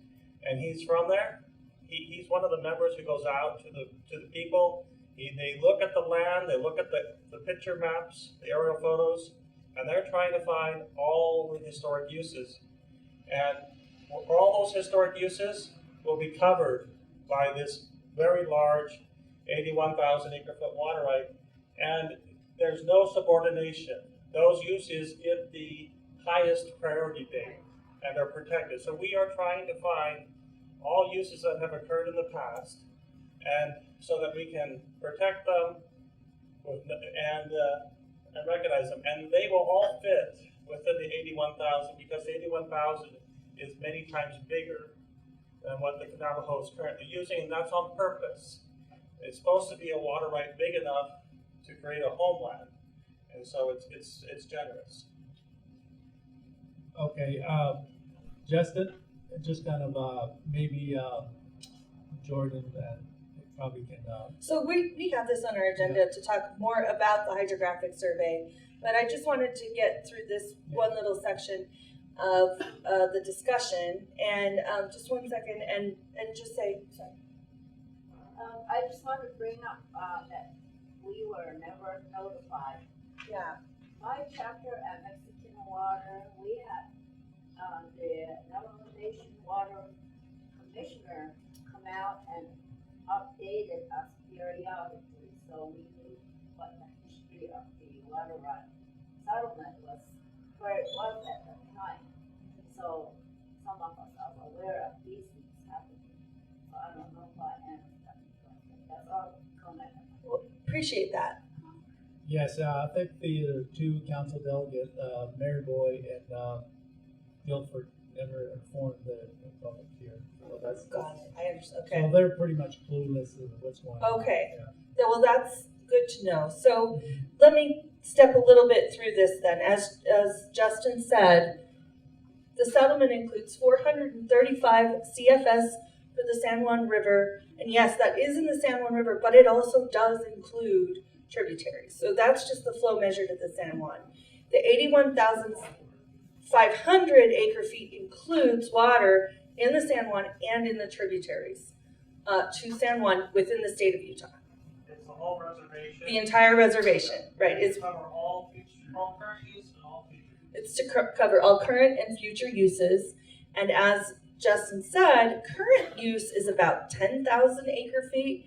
and he's from there. He's one of the members who goes out to the people. They look at the land, they look at the picture maps, the aerial photos, and they're trying to find all the historic uses. And all those historic uses will be covered by this very large 81,000 acre foot water right, and there's no subordination. Those uses get the highest priority date, and they're protected. So we are trying to find all uses that have occurred in the past, and so that we can protect them and recognize them. And they will all fit within the 81,000 because the 81,000 is many times bigger than what the Navajo is currently using, and that's on purpose. It's supposed to be a water right big enough to create a homeland, and so it's generous. Okay, Justin, just kind of maybe Jordan probably can. So we have this on our agenda to talk more about the hydrographic survey, but I just wanted to get through this one little section of the discussion, and just 1 second, and just say, sorry. I just want to bring up that we were never notified. Yeah. My chapter at Mexican Water, we had the Navajo Nation Water Commissioner come out and updated us periodically, so we knew what the history of the water right settlement was, where it was at the time. So some of us are aware of these things happening. So I don't know if I answered that. That's all comment. Well, appreciate that. Yes, I think the two council delegates, Mary Boy and Guilford, never informed the public here. So that's Got it. I understand. Okay. So they're pretty much clueless of what's going on. Okay. Yeah. Well, that's good to know. So let me step a little bit through this then. As Justin said, the settlement includes 435 CFS for the San Juan River. And yes, that is in the San Juan River, but it also does include tributaries. So that's just the flow measured at the San Juan. The 81,500 acre feet includes water in the San Juan and in the tributaries to San Juan within the state of Utah. It's the whole reservation. The entire reservation, right? It's cover all current use and all future use. It's to cover all current and future uses. And as Justin said, current use is about 10,000 acre feet.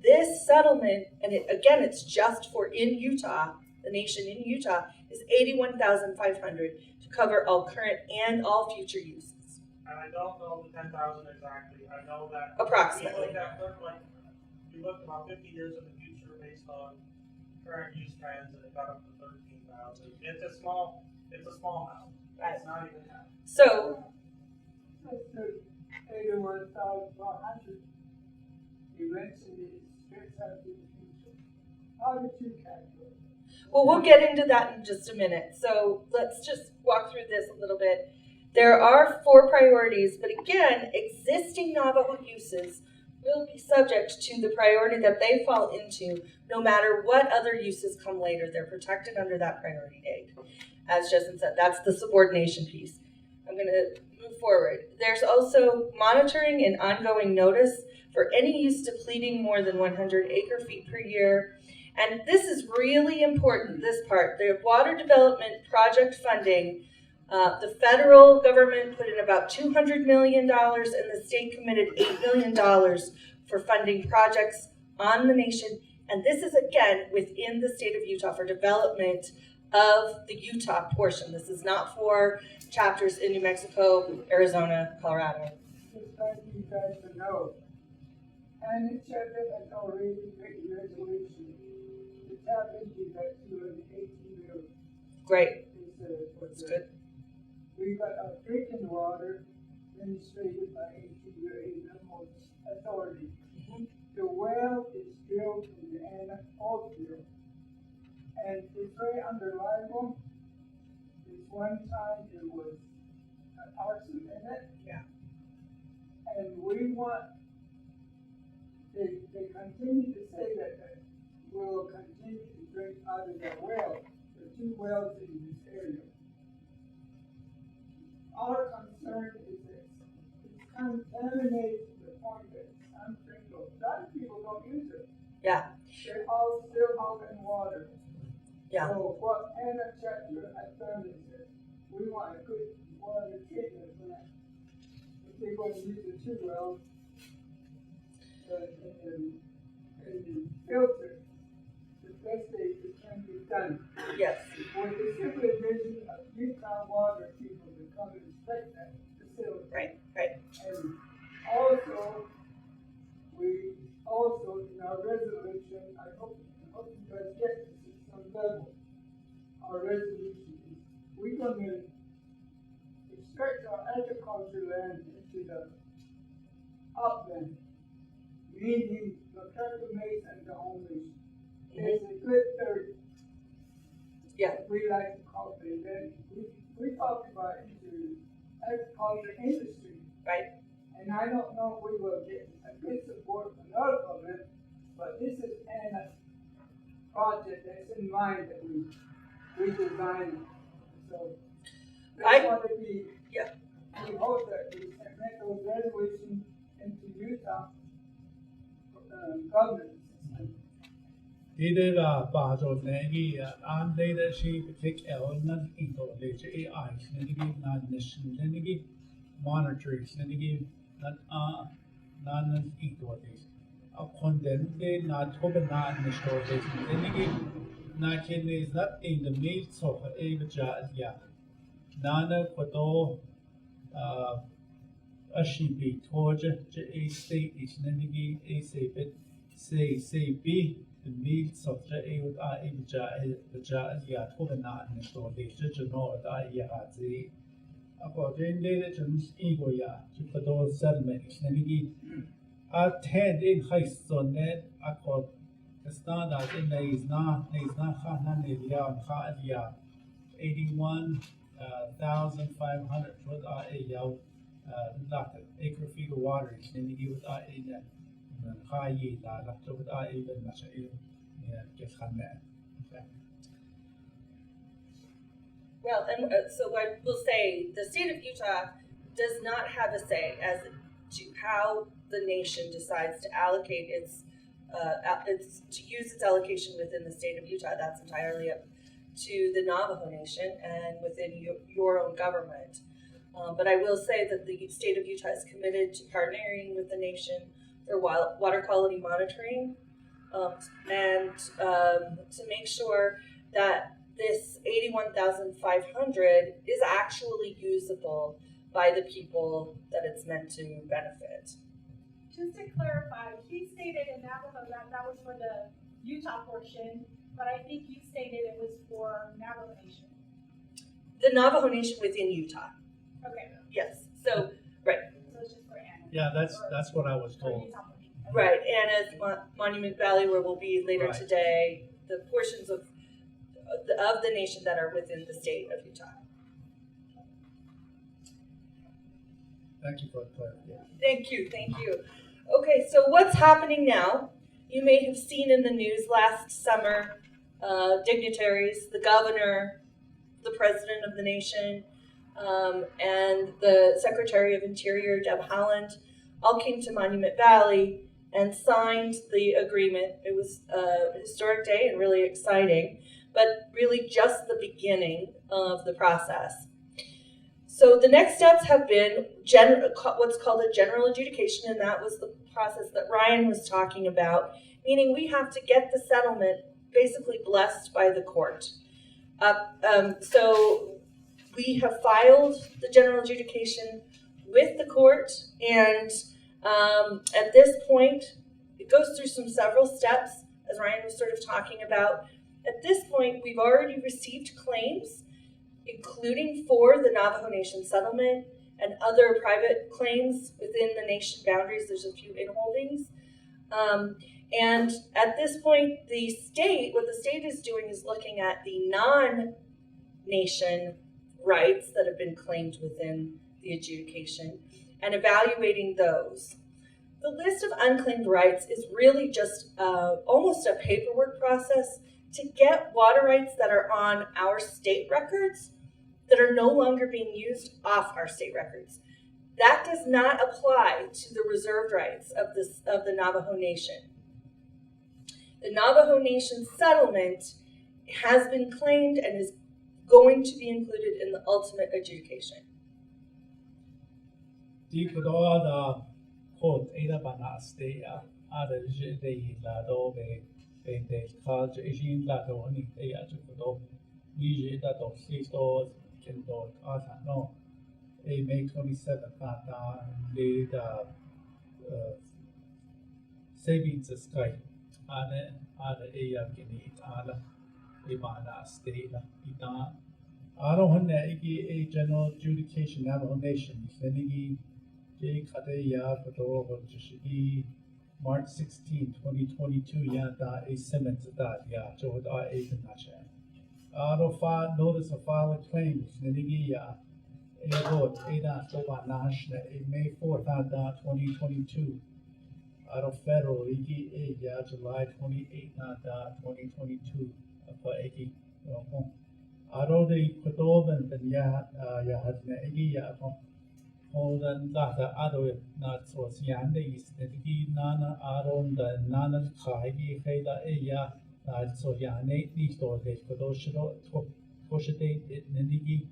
This settlement, and it's just for in Utah, the nation in Utah, is 81,500 to cover all current and all future uses. And I don't know the 10,000 exactly. I know that Approximately. We looked about 50 years in the future based on current use trends, and it got up to 13,000. It's a small amount. Right. It's not even half. So 81,100 eventually stretch out to the future. How did you calculate? Well, we'll get into that in just a minute. So let's just walk through this a little bit. There are 4 priorities, but again, existing Navajo uses will be subject to the priority that they fall into, no matter what other uses come later. They're protected under that priority date. As Justin said, that's the subordination piece. I'm going to move forward. There's also monitoring and ongoing notice for any use depleting more than 100 acre-feet per year. And this is really important, this part. The water development project funding, the federal government put in about $200 million and the state committed $8 million for funding projects on the nation. And this is, again, within the state of Utah for development of the Utah portion. This is not for chapters in New Mexico, Arizona, Colorado. Just like you guys to know, Aneth Chapter has already written resolution to tap into that 218 million. Great. That's good. We got our drinking water administrated by ATUA Navajo Authority. The well is built in the Aneth oil field, and it's very unreliable. This one time it was an arson in it. Yeah. And we want, they continue to say that we'll continue to drink out of the well. There are 2 wells in this area. Our concern is that it's contaminated to the point that it's undrinkable. A lot of people don't use it. Yeah. They're all still hauling water. Yeah. So what Aneth Chapter has done is that we want a good water treatment plant. If they're going to use the 2 wells and filter, the best it can be done. Yes. With the simple vision of Utah water people to come and inspect that facility. Right. And also, we also in our resolution, I hope you guys get this at some level. Our resolution is we're going to extract our agriculture land into the upland, meaning the Printable and the home nation. There's a good third. Yeah. We like to cultivate that. We talked about into agriculture industry. Right. And I don't know if we will get a good support from our government, but this is an project that's in mind that we designed. So I- this want to be, Yeah. we hope that we can make those resolutions into Utah government system. Data Bajo Nagi and leadership take element into AI, Sniggy, not mission, Sniggy, monitoring, Sniggy, not into this. A condemned, not open, not in the store, Sniggy, not is not in the midst of a jazz, yeah. Nana Koto, a sheepy, Torja, a state is Sniggy, a safe, say, B. The meals of the would I the jazz yet over not in the store, they should know that I had the according to the ego ya to put those settlements. Navigi attend in high son net accord the standard in the is not Hanadia and Hadia 81,500 foot lot acre feet of water is Navigi with I in that. High yield, I even much get Well, and so I will say the state of Utah does not have a say as to how the nation decides to allocate its to use its allocation within the state of Utah. That's entirely up to the Navajo Nation and within your own government. But I will say that the state of Utah is committed to partnering with the nation for water quality monitoring, and to make sure that this 81,500 is actually usable by the people that it's meant to benefit. Just to clarify, he stated in Navajo that was for the Utah portion, but I think you stated it was for Navajo Nation. The Navajo Nation within Utah. Okay. Yes. So right. So it's just for Aneth. Yeah, that's what I was told. Utah portion. Right, Aneth, Monument Valley, where we'll be later Right. today, the portions of of the nation that are within the state of Utah. Thank you for the clarification. Thank you. Okay, so what's happening now? You may have seen in the news last summer, dignitaries, the governor, the president of the nation, and the Secretary of Interior, Deb Haaland, all came to Monument Valley and signed the agreement. It was a historic day and really exciting, but really just the beginning of the process. So the next steps have been what's called a general adjudication, and that was the process that Ryan was talking about, meaning we have to get the settlement basically blessed by the court. So we have filed the general adjudication with the court, and at this point, it goes through several steps, as Ryan was sort of talking about. At this point, we've already received claims, including for the Navajo Nation settlement and other private claims within the nation boundaries. There's a few inholdings. And at this point, what the state is doing is looking at the non-nation rights that have been claimed within the adjudication and evaluating those. The list of unclaimed rights is really just almost a paperwork process to get water rights that are on our state records that are no longer being used off our state records. That does not apply to the reserved rights of the Navajo Nation. The Navajo Nation settlement has been claimed and is going to be included in the ultimate adjudication. Di kudoa court ida bana stay ada jede la do be college ishin la do ni te ya kudo ni da do sisto can do ata no a May 27th ata le da savings sky ada ya kini ala ibana stay la ita aro hanne a general adjudication Navajo Nation senigi March 16, 2022, yada a Simmons that ya Jod a Nasha. Arofa notice of filing claims, Ninigia, a vote, Ada Soba Nash, a May 4th, 2022. Aro federal, Igi a ya July 28, 2022, for Igi. Aro the Kodovan, then ya had Igi ya. Odan data ado not so siande is the nana aron the nana kaigi heda eya so yane ni to de kodoshiro koshite it nigi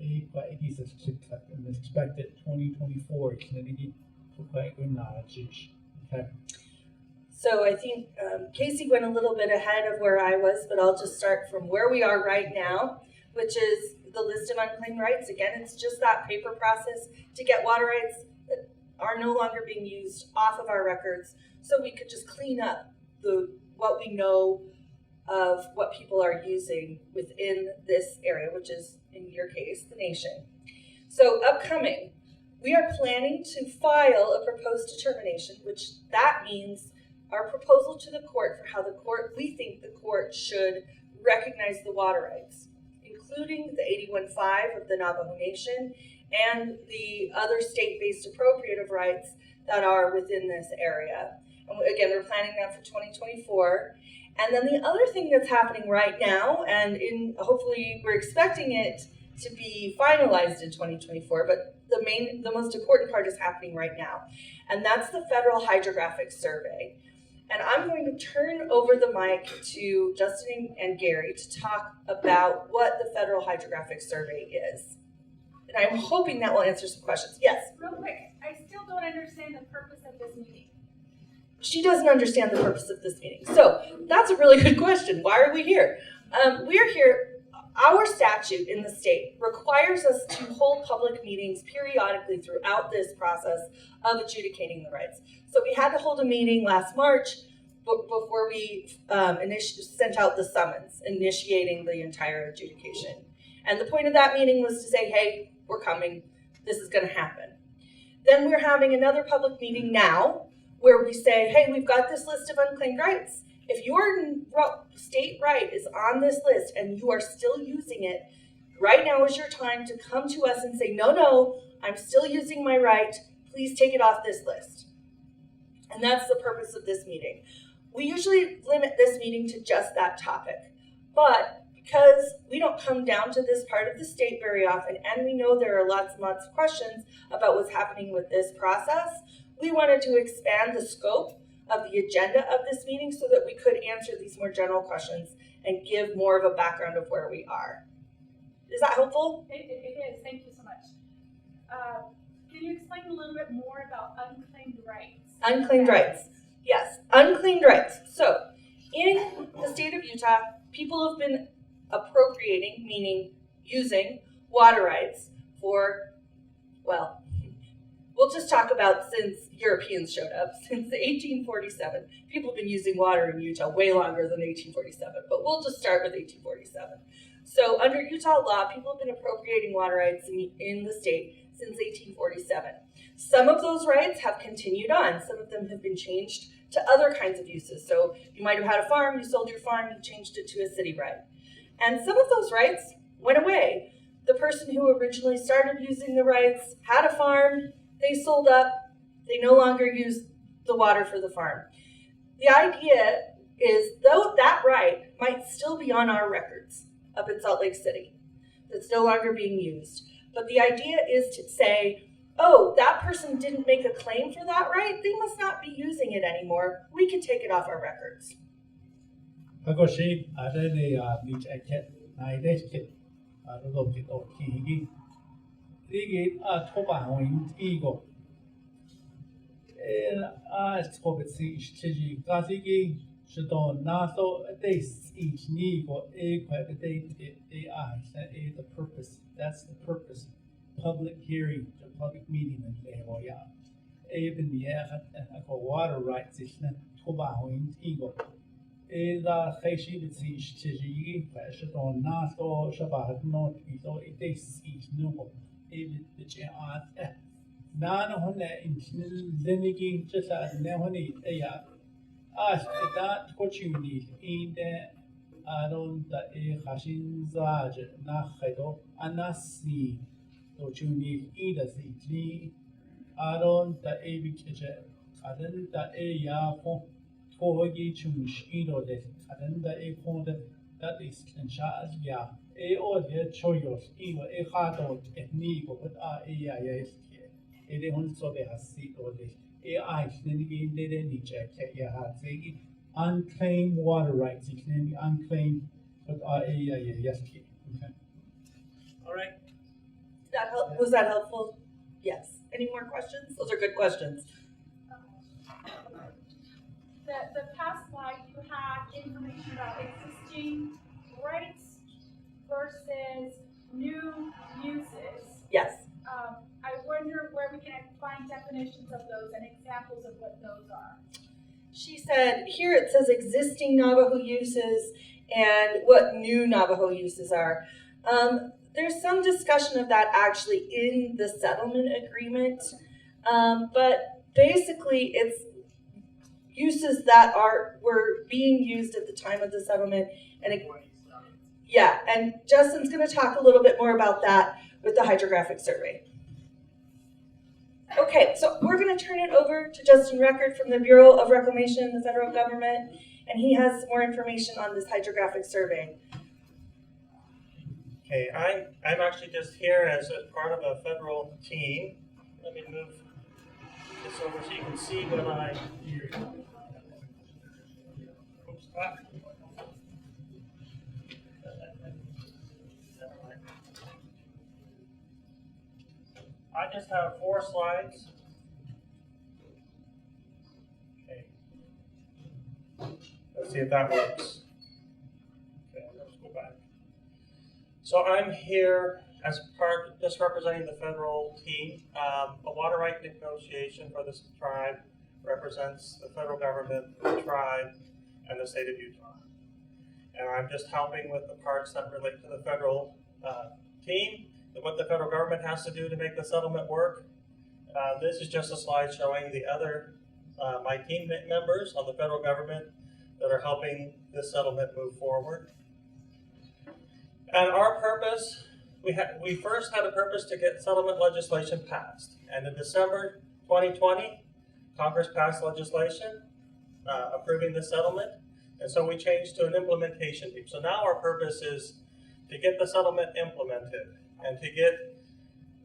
a it is expected 2024 nigi okay. So I think Casey went a little bit ahead of where I was, but I'll just start from where we are right now, which is the list of unclaimed rights. Again, it's just that paper process to get water rights that are no longer being used off of our records, so we could just clean up what we know of what people are using within this area, which is, in your case, the nation. So upcoming, we are planning to file a proposed determination, which that means our proposal to the court for how we think the court should recognize the water rights, including the 81.5 of the Navajo Nation and the other state-based appropriative rights that are within this area. And again, we're planning that for 2024. And then the other thing that's happening right now, and hopefully we're expecting it to be finalized in 2024, but the most important part is happening right now, and that's the Federal Hydrographic Survey. And I'm going to turn over the mic to Justin and Gary to talk about what the Federal Hydrographic Survey is. And I'm hoping that will answer some questions. Yes? Real quick, I still don't understand the purpose of this meeting. She doesn't understand the purpose of this meeting. So that's a really good question. Why are we here? We're here. Our statute in the state requires us to hold public meetings periodically throughout this process of adjudicating the rights. So we had to hold a meeting last March before we sent out the summons initiating the entire adjudication. And the point of that meeting was to say, hey, we're coming. This is going to happen. Then we're having another public meeting now where we say, hey, we've got this list of unclaimed rights. If your state right is on this list and you are still using it, right now is your time to come to us and say, no, I'm still using my right. Please take it off this list. And that's the purpose of this meeting. We usually limit this meeting to just that topic. But because we don't come down to this part of the state very often, and we know there are lots and lots of questions about what's happening with this process, we wanted to expand the scope of the agenda of this meeting so that we could answer these more general questions and give more of a background of where we are. Is that helpful? It is, thank you so much. Can you explain a little bit more about unclaimed rights? Unclaimed rights. Yes, unclaimed rights. So, in the state of Utah, people have been appropriating, meaning using, water rights for, well, we'll just talk about since Europeans showed up, since 1847. People have been using water in Utah way longer than 1847, but we'll just start with 1847. So under Utah law, people have been appropriating water rights in the state since 1847. Some of those rights have continued on. Some of them have been changed to other kinds of uses. So you might have had a farm, you sold your farm, you changed it to a city right. And some of those rights went away. The person who originally started using the rights had a farm, they sold up, they no longer use the water for the farm. The idea is, though that right might still be on our records up in Salt Lake City, that's no longer being used. But the idea is to say, oh, that person didn't make a claim for that right, they must not be using it anymore. We can take it off our records. The purpose. That's the purpose. Public hearing, the public meeting, and even the water rights is not Tobahoin Eagle. La Heshi with the Chigi, Pashaton, Naso, Shabbat, not Ito, it is each noble, even the Jan. None on that in Zenigi, just as Nehoni, ask that what you need in the Aron the Hashin Zaj, Nahedo, Anasi, what you need either the Aron the Abik, Aden the Ayafo. Togi Chunsh, Ido, and the Apon that is Kenshas, ya, a or the Choyos, Ego, a Hardot, and Nigo, but AIS here. It also they have seen all this. AI, then again, they didn't check, ya had say unclaimed water rights, it can be unclaimed, but AIS here. Okay. All right. Was that helpful? Yes. Any more questions? Those are good questions. The past slide, you had information about existing rights versus new uses. Yes. I wonder where we can find definitions of those and examples of what those are. She said, here it says existing Navajo uses and what new Navajo uses are. There's some discussion of that actually in the settlement agreement, but basically it's uses that were being used at the time of the settlement, and and Justin's going to talk a little bit more about that with the Hydrographic Survey. Okay, so we're going to turn it over to Justin Record from the Bureau of Reclamation, the federal government, and he has more information on this Hydrographic Survey. Okay, I'm actually just here as a part of a federal team. Let me move this over so you can see what I hear. Oops, I just have 4 slides. Okay. Let's see if that works. Okay, let's go back. So I'm here as part, just representing the federal team. A water right negotiation for this tribe represents the federal government, the tribe, and the state of Utah. And I'm just helping with the parts that relate to the federal team, and what the federal government has to do to make the settlement work. This is just a slide showing the other, my team members on the federal government that are helping this settlement move forward. And our purpose, we first had a purpose to get settlement legislation passed. And in December 2020, Congress passed legislation approving the settlement. And so we changed to an implementation team. So now our purpose is to get the settlement implemented and to get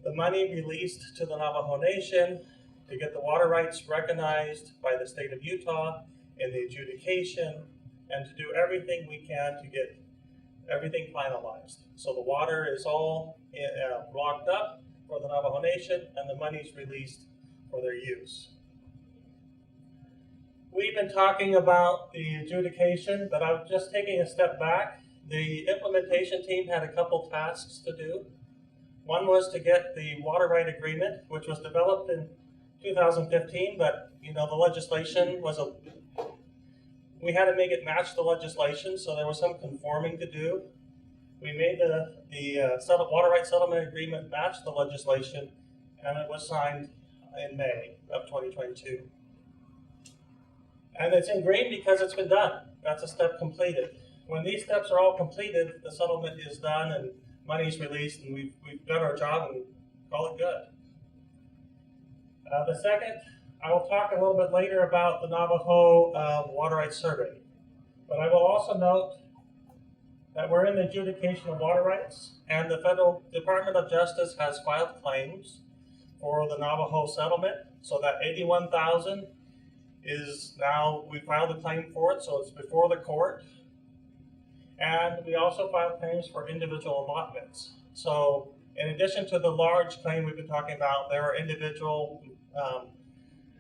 the money released to the Navajo Nation, to get the water rights recognized by the state of Utah in the adjudication, and to do everything we can to get everything finalized. So the water is all locked up for the Navajo Nation and the money is released for their use. We've been talking about the adjudication, but I'm just taking a step back. The implementation team had a couple tasks to do. One was to get the water right agreement, which was developed in 2015, but the legislation was we had to make it match the legislation, so there was some conforming to do. We made the water rights settlement agreement match the legislation, and it was signed in May of 2022. And it's in green because it's been done. That's a step completed. When these steps are all completed, the settlement is done and money's released, and we've done our job and call it good. The second, I will talk a little bit later about the Navajo Water Rights Survey. But I will also note that we're in the adjudication of water rights, and the Federal Department of Justice has filed claims for the Navajo settlement. So that $81,000 is now, we filed a claim for it, so it's before the court. And we also filed claims for individual allotments. So in addition to the large claim we've been talking about, there are individual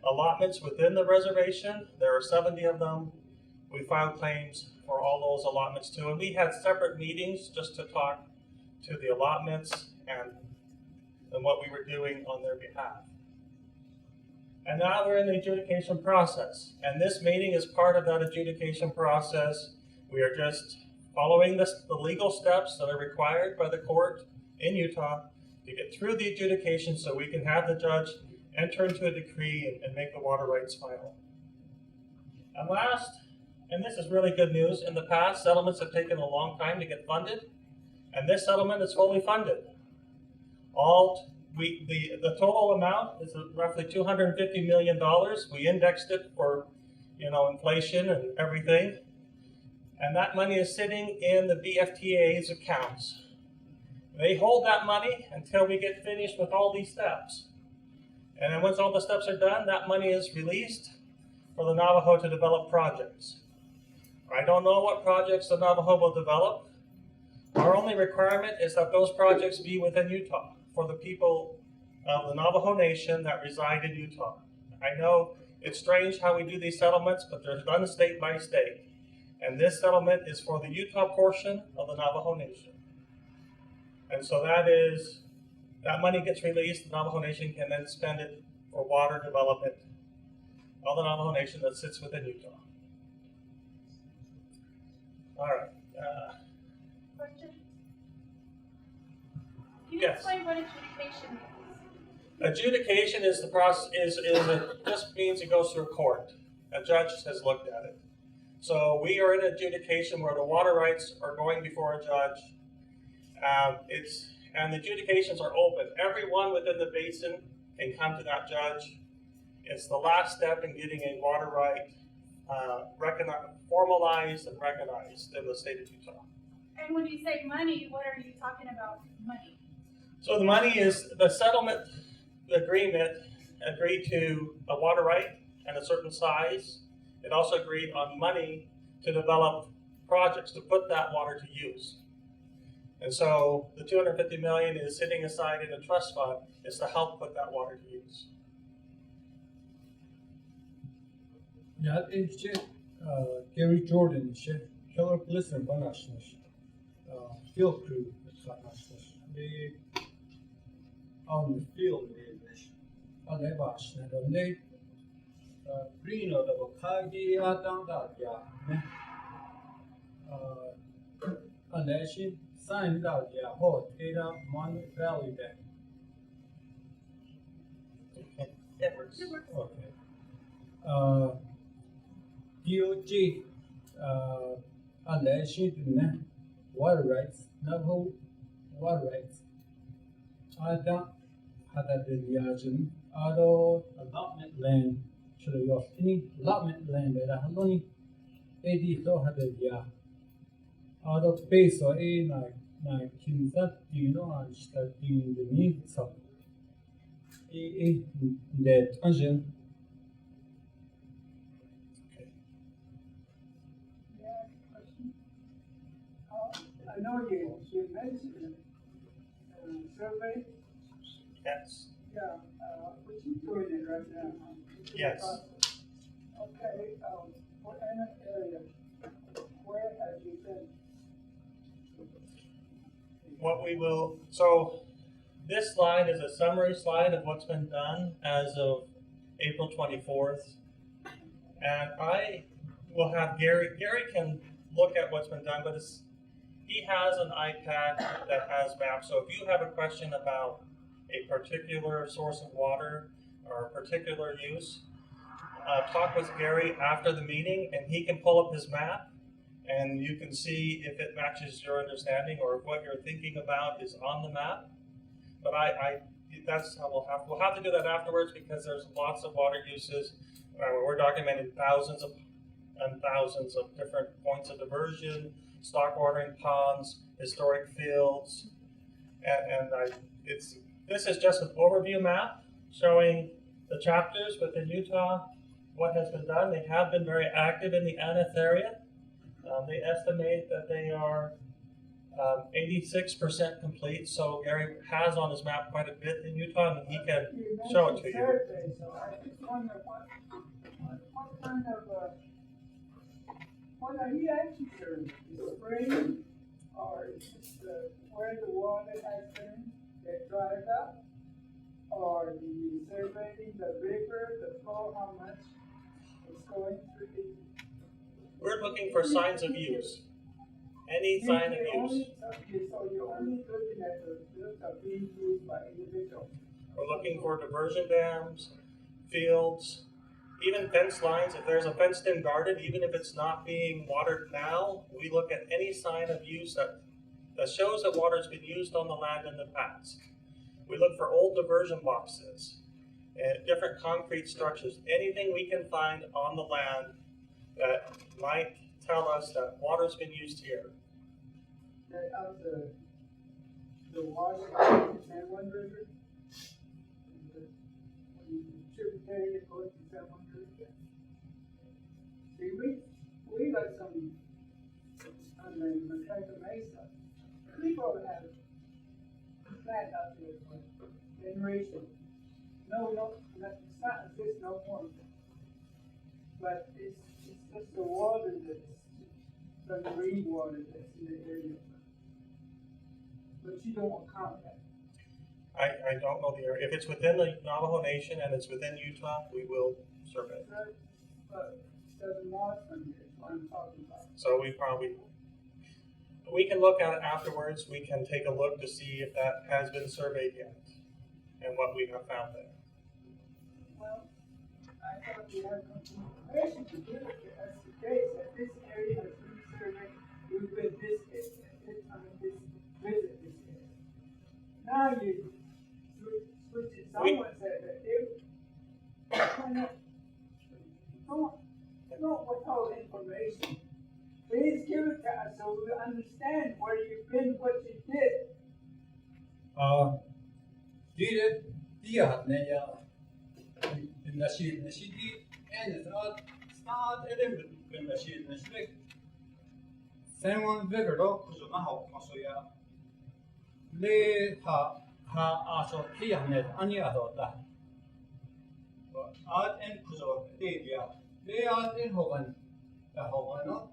allotments within the reservation. There are 70 of them. We filed claims for all those allotments too. And we had separate meetings just to talk to the allotments and what we were doing on their behalf. And now we're in the adjudication process. And this meeting is part of that adjudication process. We are just following the legal steps that are required by the court in Utah to get through the adjudication so we can have the judge enter into a decree and make the water rights final. And last, and this is really good news, in the past, settlements have taken a long time to get funded, and this settlement is fully funded. The total amount is roughly $250 million. We indexed it for inflation and everything. And that money is sitting in the BFTA's accounts. They hold that money until we get finished with all these steps. And then once all the steps are done, that money is released for the Navajo to develop projects. I don't know what projects the Navajo will develop. Our only requirement is that those projects be within Utah for the people of the Navajo Nation that reside in Utah. I know it's strange how we do these settlements, but they're done state by state. And this settlement is for the Utah portion of the Navajo Nation. And so that money gets released, the Navajo Nation can then spend it for water development of the Navajo Nation that sits within Utah. All right. Question? Can you Yes. explain what adjudication is? Adjudication is the process. Just means it goes through a court. A judge has looked at it. So we are in adjudication where the water rights are going before a judge. And the adjudications are open. Everyone within the basin can come to that judge. It's the last step in getting a water right formalized and recognized in the state of Utah. And when you say money, what are you talking about money? So the money is the settlement agreement agreed to a water right and a certain size. It also agreed on money to develop projects to put that water to use. And so the $250 million is sitting aside in a trust fund is to help put that water to use. Ya işte Gary Jordan işte Keller Blizzard anlaşmış. Field crew anlaşmış. Ve on the field demiş. Aday başladı. Ne Brino da bakagi adamda ya ne anlaşın sign da ya ho Ada Mon Valley de. It works. Okay. DOJ alleged water rights, Navajo water rights. Ada hada diliajan, ado allotment land, should have any allotment land that I only edi so hada ya. Ado base or a na kinza dino and starting the needs of a that engine. I know you mentioned survey. Yes. Yeah, but you're doing it right now. Yes. Okay, what area? Where have you been? What we will, so this slide is a summary slide of what's been done as of April 24th. And I will have Gary can look at what's been done, but he has an iPad that has maps. So if you have a question about a particular source of water or a particular use, talk with Gary after the meeting and he can pull up his map and you can see if it matches your understanding or if what you're thinking about is on the map. But that's how we'll have to do that afterwards because there's lots of water uses. We're documenting thousands and thousands of different points of diversion, stock watering ponds, historic fields, and this is just an overview map showing the chapters within Utah, what has been done. They have been very active in the Aneth area. They estimate that they are 86% complete, so Gary has on his map quite a bit in Utah, and he can show it to you. Survey, so I just wonder what kind of, what are you actually doing? The spring, or is it where the water has been that dried up? Or the surveying the river, the flow, how much is going through the... We're looking for signs of use. Any sign of use. So you're only looking at the fields that are being used by individuals? We're looking for diversion dams, fields, even fence lines. If there's a fenced-in garden, even if it's not being watered now, we look at any sign of use that shows that water has been used on the land in the past. We look for old diversion boxes, and different concrete structures, anything we can find on the land that might tell us that water's been used here. Of the wash of the San Juan River, the tributary that goes to San Juan River. See, we got some on the Macaca Mesa. People have flat out there for generations. No, it's not exist no more. But it's just the water that's the rainwater that's in the area. But you don't count that. I don't know the area. If it's within the Navajo Nation and it's within Utah, we will survey. But it doesn't matter from here, what I'm talking about. So we can look at it afterwards. We can take a look to see if that has been surveyed yet and what we have found there. Well, I thought you had information to give it. That's the case, that this area has been surveyed, we've been this area, this time, this visit this area. Now you switch it, someone said that they don't withhold information. Please give it to us so we understand where you've been, what you did. Someone bigger dog because of my house, so yeah. They also clear net any other that. But art and Kuzo, they are in Hogan, the Hogan, no?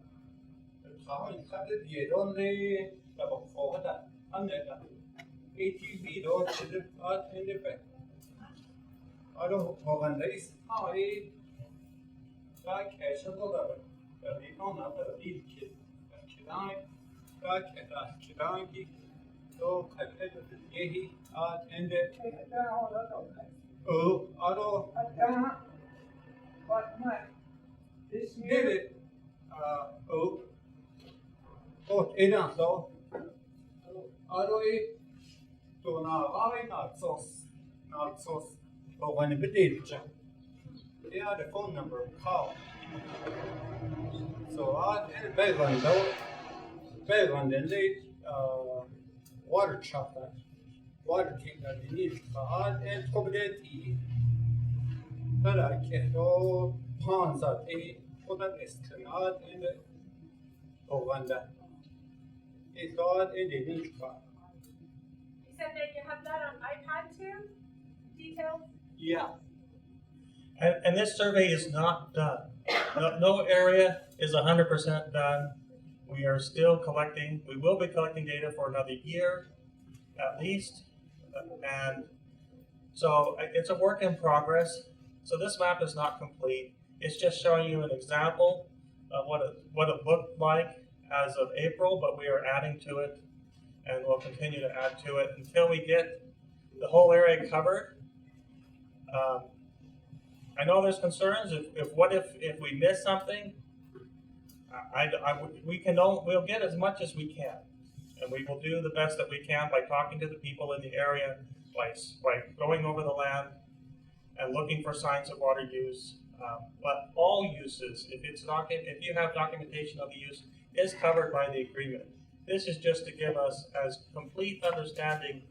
How in Cadet, you don't lay about for that, under that. ATV, don't children art in the back. I don't Hogan days, how I like a shuttle, but we don't have a little kid. Kidangi, so I had to Yehi, and oh, Ado, But Mike, this did year, it, Ina so aroi to na ai not so but when it did they had a phone number call. So I in Bayland though Bayland and they water truck water tank that they need. So I and accommodate but I can't go ponds at a for that is not in the Uganda. It's not in the need. You said that you have that on iPad too? Details? Yeah. And this survey is not done. No area is 100% done. We are still collecting. We will be collecting data for another year, at least. And so it's a work in progress. So this map is not complete. It's just showing you an example of what it looked like as of April, but we are adding to it, and we'll continue to add to it until we get the whole area covered. I know there's concerns. If we miss something, we'll get as much as we can, and we will do the best that we can by talking to the people in the area, by going over the land and looking for signs of water use. But all uses, if you have documentation of the use, is covered by the agreement. This is just to give us as complete understanding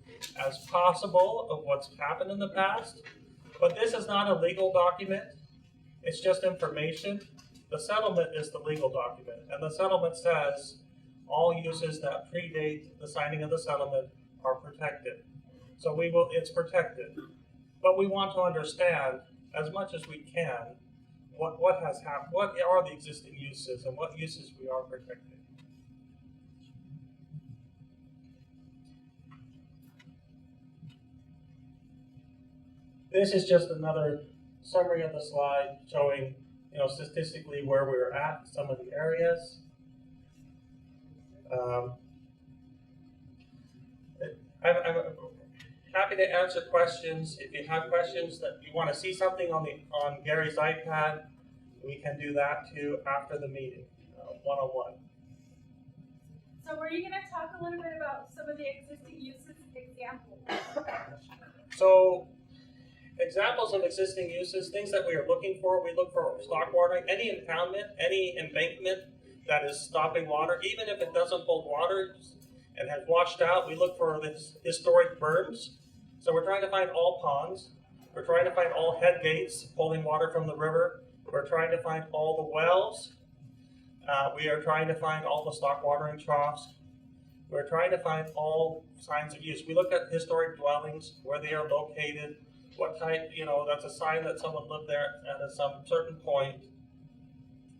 as possible of what's happened in the past. But this is not a legal document. It's just information. The settlement is the legal document. And the settlement says all uses that predate the signing of the settlement are protected. So it's protected. But we want to understand as much as we can what has happened, what are the existing uses, and what uses we are protecting. This is just another summary of the slide showing, statistically where we're at, some of the areas. I'm happy to answer questions. If you have questions that you want to see something on Gary's iPad, we can do that too after the meeting, one-on-one. So were you gonna talk a little bit about some of the existing uses examples? So, examples of existing uses, things that we are looking for, we look for stock watering, any impoundment, any embankment that is stopping water, even if it doesn't hold water and has washed out, we look for the historic berms. So we're trying to find all ponds. We're trying to find all head gates holding water from the river. We're trying to find all the wells. We are trying to find all the stock watering troughs. We're trying to find all signs of use. We look at historic dwellings, where they are located, what type, that's a sign that someone lived there at some certain point.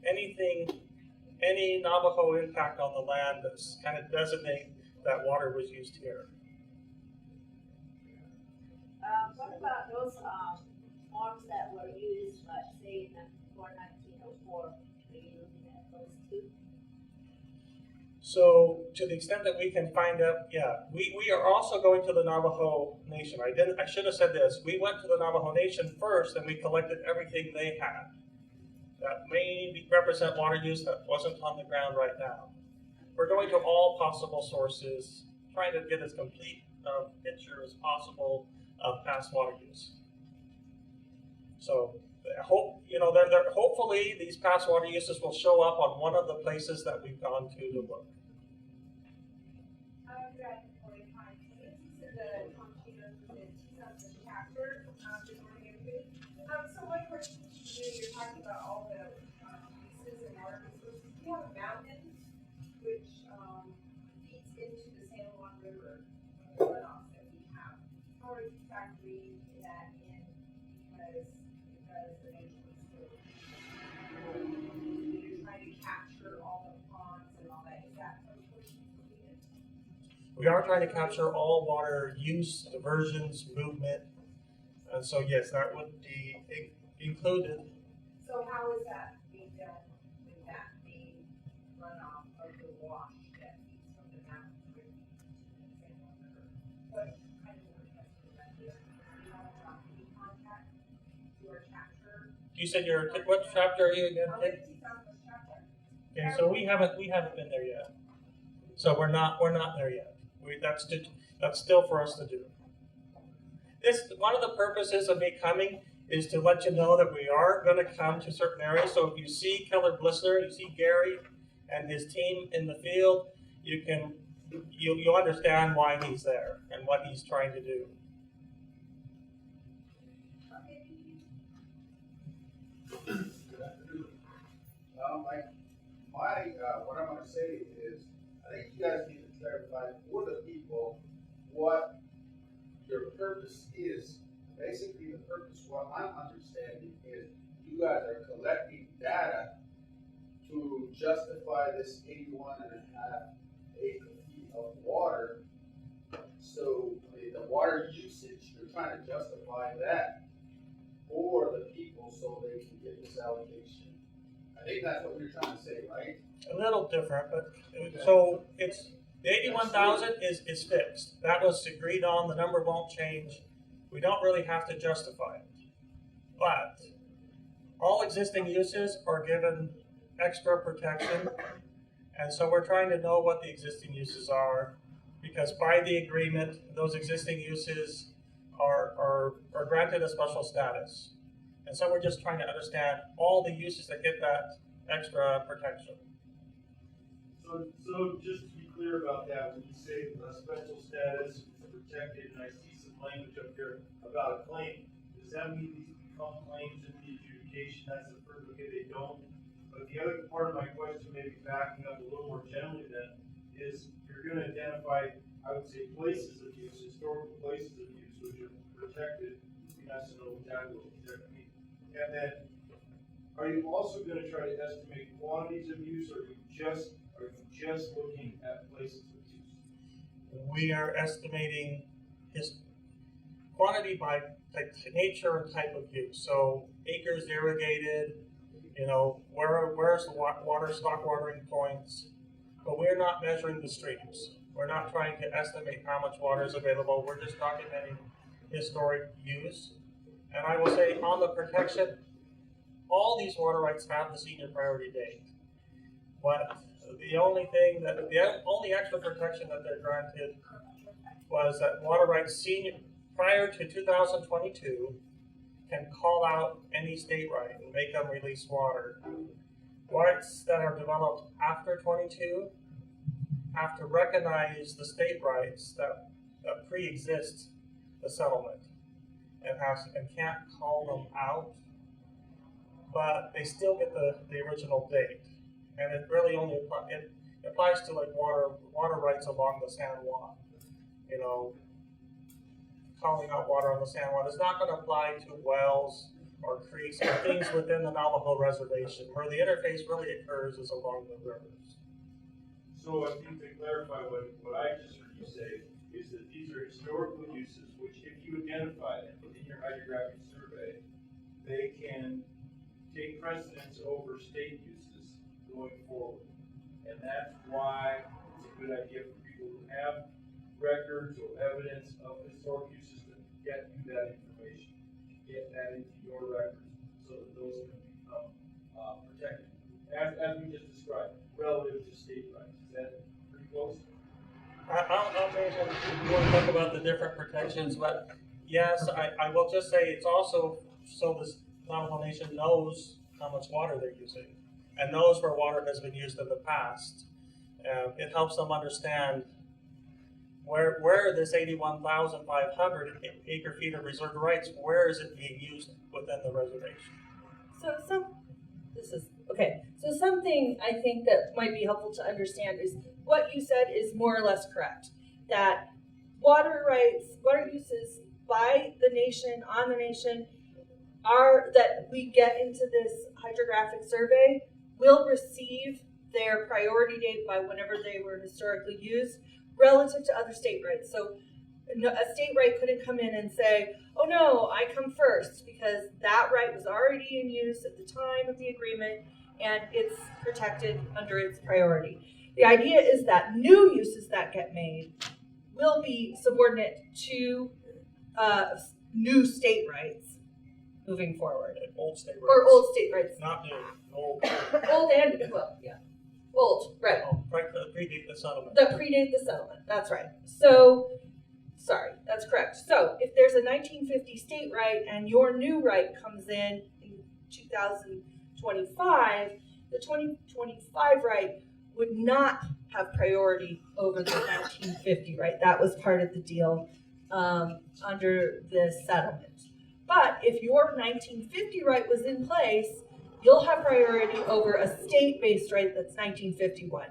Any Navajo impact on the land that's kind of designate that water was used here. What about those forms that were used, let's say, before 1904? Are you looking at those too? So, to the extent that we can find out, yeah, we are also going to the Navajo Nation. I should have said this. We went to the Navajo Nation first, and we collected everything they had that may represent water use that wasn't on the ground right now. We're going to all possible sources, trying to get as complete a picture as possible of past water use. So, hopefully these past water uses will show up on one of the places that we've gone to look. So one question, you're talking about all the uses and water resources. We have a mountain which feeds into the San Juan River runoff that we have. How are you factoring that in because the nation is so you're trying to capture all the ponds and all that? Is that a portion completed? We are trying to capture all water use, diversions, movement, and so yes, that would be included. So how is that being done with that being runoff of the wash that feeds from the mountain to the San Juan River? What kind of work has to be done here? Do you have any contact to our chapter? You said what chapter are you again? I'm with the Southwest chapter. Okay, so we haven't been there yet. So we're not there yet. That's still for us to do. One of the purposes of me coming is to let you know that we are going to come to certain areas. So if you see Keller Blissner, you see Gary and his team in the field, you'll understand why he's there and what he's trying to do. What I'm going to say is, I think you guys need to clarify for the people what your purpose is. Basically, the purpose, what I'm understanding is, you guys are collecting data to justify this 81.5 acre feet of water. So the water usage, you're trying to justify that for the people so they can get this allocation. I think that's what you're trying to say, right? A little different, but so it's the 81,000 is fixed. That was agreed on. The number won't change. We don't really have to justify it. But all existing uses are given extra protection, and so we're trying to know what the existing uses are, because by the agreement, those existing uses are granted a special status. And so we're just trying to understand all the uses that get that extra protection. So just to be clear about that, when you say special status, protected, and I see some language up here about a claim, does that mean these become claims in the adjudication? That's the first, okay, they don't. But the other part of my question, maybe backing up a little more generally then, is you're going to identify, I would say, places of use, historical places of use, which are protected. You have to know what that will protect me. And then, are you also going to try to estimate quantities of use, or are you just looking at places of use? We are estimating his quantity by nature and type of use. So acres irrigated, where's the water stock watering points, but we're not measuring the streams. We're not trying to estimate how much water is available. We're just documenting historic use. And I will say on the protection, all these water rights have the senior priority date. But the only extra protection that they're granted was that water rights senior prior to 2022 can call out any state right and make them release water. Rights that are developed after 22 have to recognize the state rights that pre-exist the settlement and can't call them out, but they still get the original date. And it really only applies to like water rights along the San Juan. Calling out water on the San Juan is not going to apply to wells or creeks or things within the Navajo reservation. Where the interface really occurs is along the rivers. So I think to clarify what I just heard you say is that these are historical uses which, if you identify them within your hydrographic survey, they can take precedence over state uses going forward. And that's why it's a good idea for people who have records or evidence of historic uses to get you that information, get that into your records so that those can become protected. As we just described, relative to state rights. Is that pretty close? I'll mention, we want to talk about the different protections, but yes, I will just say it's also so this Navajo Nation knows how much water they're using and knows where water has been used in the past. It helps them understand where this 81,500 acre feet of reserved rights, where is it being used within the reservation? So something I think that might be helpful to understand is what you said is more or less correct. That water rights, water uses by the nation, on the nation, that we get into this hydrographic survey will receive their priority date by whenever they were historically used relative to other state rights. So a state right couldn't come in and say, oh no, I come first, because that right was already in use at the time of the agreement and it's protected under its priority. The idea is that new uses that get made will be subordinate to new state rights moving forward. Old state rights. Or old state rights. Not new, old. Old and, well, yeah. Old, right. Oh, right, predate the settlement. That predate the settlement, that's right. So, sorry, that's correct. So if there's a 1950 state right and your new right comes in 2025, the 2025 right would not have priority over the 1950 right. That was part of the deal under this settlement. But if your 1950 right was in place, you'll have priority over a state-based right that's 1951.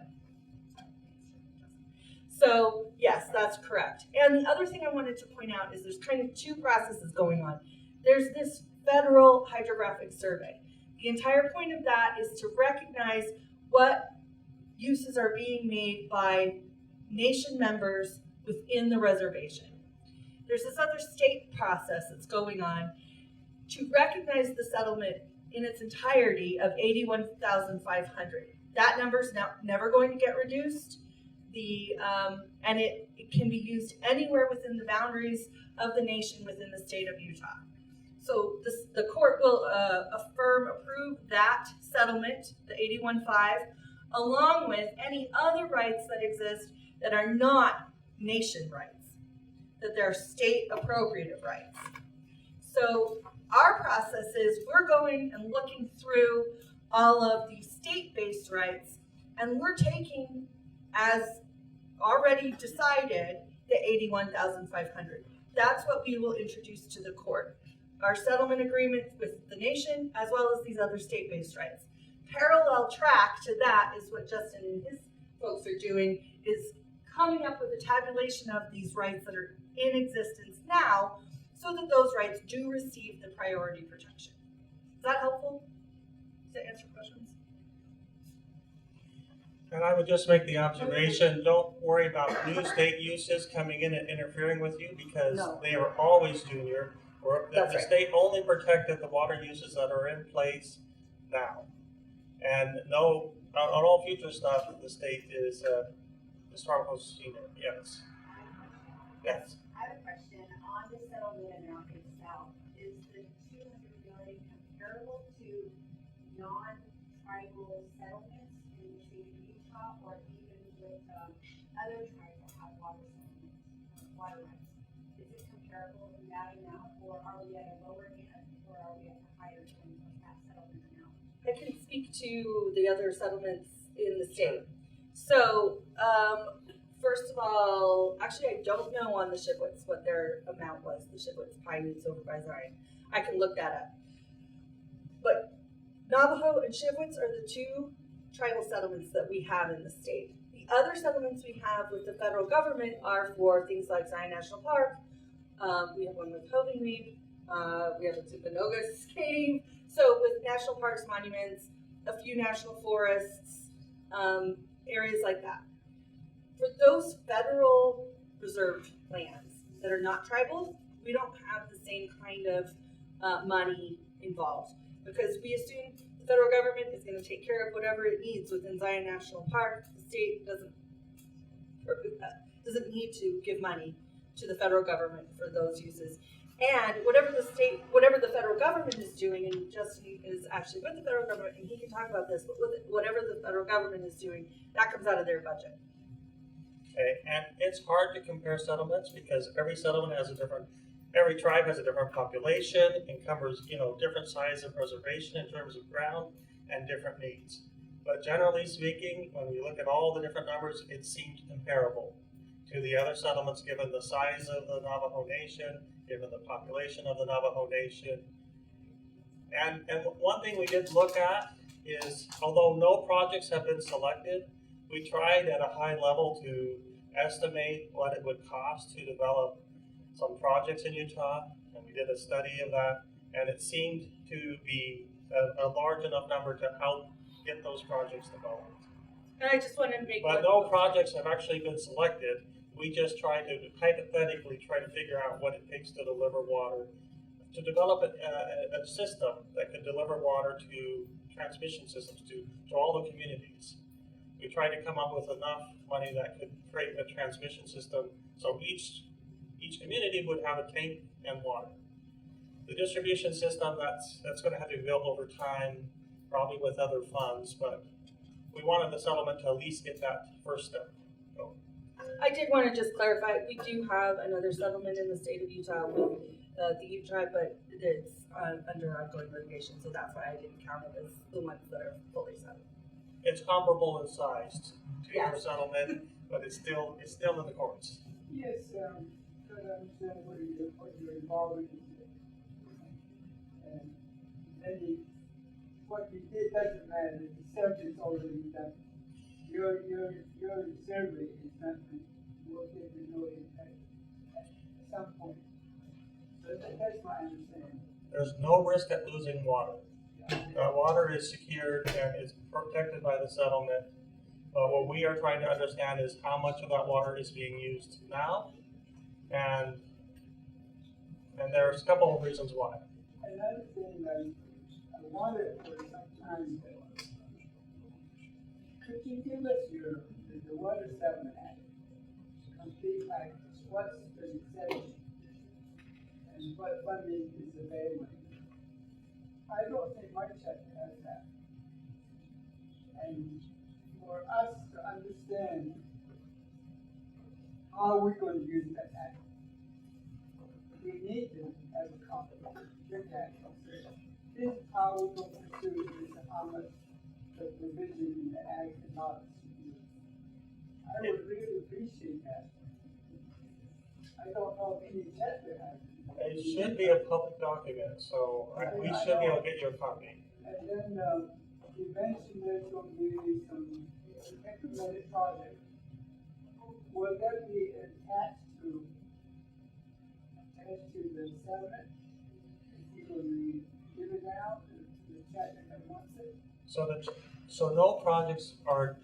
So yes, that's correct. And the other thing I wanted to point out is there's kind of two processes going on. There's this federal hydrographic survey. The entire point of that is to recognize what uses are being made by nation members within the reservation. There's this other state process that's going on to recognize the settlement in its entirety of 81,500. That number's now never going to get reduced. And it can be used anywhere within the boundaries of the nation within the state of Utah. So the court will approve that settlement, the 81.5, along with any other rights that exist that are not nation rights, that they're state appropriative rights. So our process is we're going and looking through all of the state-based rights, and we're taking as already decided the 81,500. That's what we will introduce to the court. Our settlement agreement with the nation, as well as these other state-based rights. Parallel track to that is what Justin and his folks are doing, is coming up with a tabulation of these rights that are in existence now, so that those rights do receive the priority protection. Is that helpful? Does that answer questions? And I would just make the observation, don't worry about new state uses coming in and interfering with you, because they are always junior. Or the state only protected the water uses that are in place now. And no, on all future stuff, the state is historical senior. Yes. Yes. I have a question. On the settlement amount itself, is the 200 million comparable to non-tribal settlements in the state of Utah, or even with other tribes that have water settlements, water rights? Is it comparable in that amount, or are we at a lower end, or are we at a higher end of that settlement amount? I can speak to the other settlements in the state. So, first of all, actually I don't know on the Shipwits what their amount was, the Shipwits Paiutes over by Zion. I can look that up. But Navajo and Shipwits are the two tribal settlements that we have in the state. The other settlements we have with the federal government are for things like Zion National Park. We have one with Hovenweed. We have a Timpanogos Cave. So with national parks, monuments, a few national forests, areas like that. For those federal reserved lands that are not tribal, we don't have the same kind of money involved, because we assume the federal government is going to take care of whatever it needs within Zion National Park. The state doesn't need to give money to the federal government for those uses. And whatever the federal government is doing, and Justin is actually with the federal government, and he can talk about this, but whatever the federal government is doing, that comes out of their budget. Okay, and it's hard to compare settlements because every settlement has every tribe has a different population, encumbers, different size of reservation in terms of ground and different needs. But generally speaking, when we look at all the different numbers, it seems comparable to the other settlements given the size of the Navajo Nation, given the population of the Navajo Nation. And one thing we did look at is, although no projects have been selected, we tried at a high level to estimate what it would cost to develop some projects in Utah, and we did a study of that, and it seemed to be a large enough number to help get those projects developed. And I just want to make But no projects have actually been selected. We just tried to hypothetically try to figure out what it takes to deliver water, to develop a system that could deliver water to transmission systems to all the communities. We tried to come up with enough money that could create a transmission system so each community would have a tank and water. The distribution system, that's going to have to be built over time, probably with other funds, but we wanted the settlement to at least get that first step. So, I did want to just clarify, we do have another settlement in the state of Utah with the Ute tribe, but it's under ongoing litigation, so that's why I didn't count it as the ones that are fully settled. it's comparable in size to your Yes. settlement, but it's still in the courts. Yes, because I understand what you're involved in. And what you did doesn't matter, the subject's already done. Your survey is not, will get to know it at some point. So that's my understanding. There's no risk at losing water. Water is secured and is protected by the settlement. But what we are trying to understand is how much of that water is being used now, and there's a couple of reasons why. Another thing I wanted for some time, could you give us the water settlement act? Complete, like, what's the exception? And what funding is available? I don't think my chapter has that. And for us to understand how we're going to use that act, we need to have a conversation. This is how we're going to pursue it, this is how much the provision in the act and not. I would really appreciate that. I don't know if any chapter has it. It should be a public document, so we should be able to get you a copy. And then, you mentioned there's going to be some implemented projects. Will that be attached to the settlement? Is he going to give it out to the chapter that wants it? So no projects are.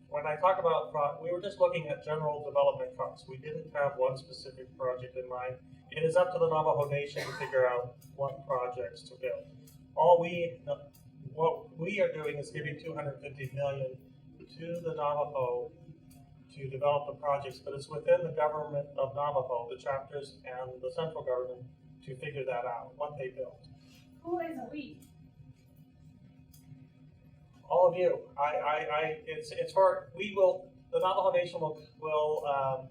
When I talk about we were just looking at general development costs. We didn't have one specific project in mind. It is up to the Navajo Nation to figure out what projects to build. What we are doing is giving $250 million to the Navajo to develop the projects, but it's within the government of Navajo, the chapters and the central government, to figure that out, what they build. Who is we? All of you. It's for, the Navajo Nation will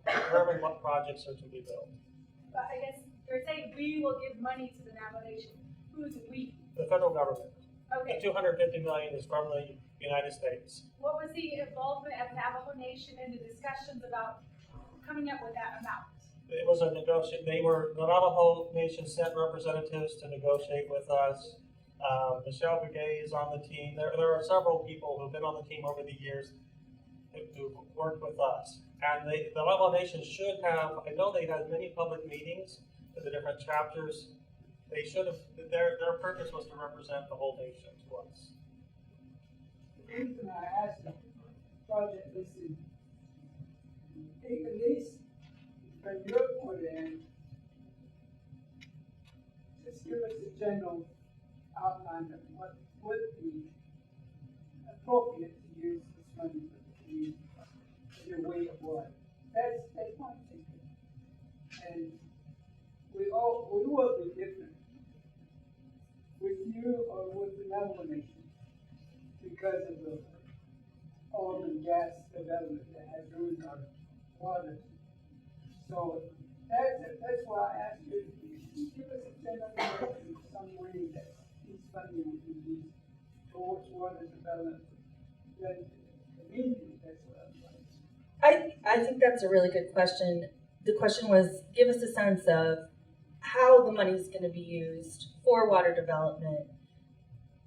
determine what projects are to be built. But I guess you're saying we will give money to the Navajo Nation. Who's we? The federal government. Okay. The $250 million is from the United States. What was the involvement of Navajo Nation in the discussions about coming up with that amount? It was a negotiation. The Navajo Nation sent representatives to negotiate with us. Michelle Begay is on the team. There are several people who've been on the team over the years who've worked with us. And the Navajo Nation should have, I know they had many public meetings with the different chapters. They should have, their purpose was to represent the whole nation to us. The reason I asked the project listed, at least from your point of view, just give us a general outline of what would be appropriate to use this money for the community in a way of what. That's my thinking. And we will be different with you or with the Navajo Nation because of the oil and gas development that has ruined our water. So that's why I asked you to give us a general direction in some way that these funding will be used towards water development. Then immediately that's what I'm saying. I think that's a really good question. The question was, give us a sense of how the money is going to be used for water development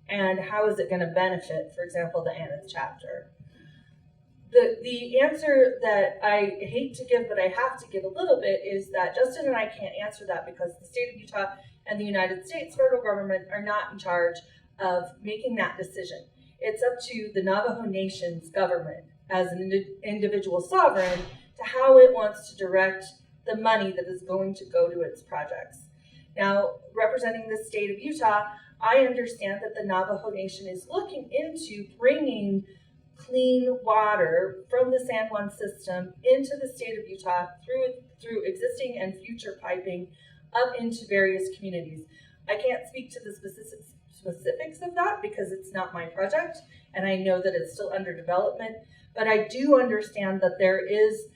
and how is it going to benefit, for example, the Aneth chapter. The answer that I hate to give, but I have to give a little bit, is that Justin and I can't answer that because the state of Utah and the United States federal government are not in charge of making that decision. It's up to the Navajo Nation's government as an individual sovereign to how it wants to direct the money that is going to go to its projects. Now, representing the state of Utah, I understand that the Navajo Nation is looking into bringing clean water from the San Juan system into the state of Utah through existing and future piping up into various communities. I can't speak to the specifics of that because it's not my project, and I know that it's still under development, but I do understand that there is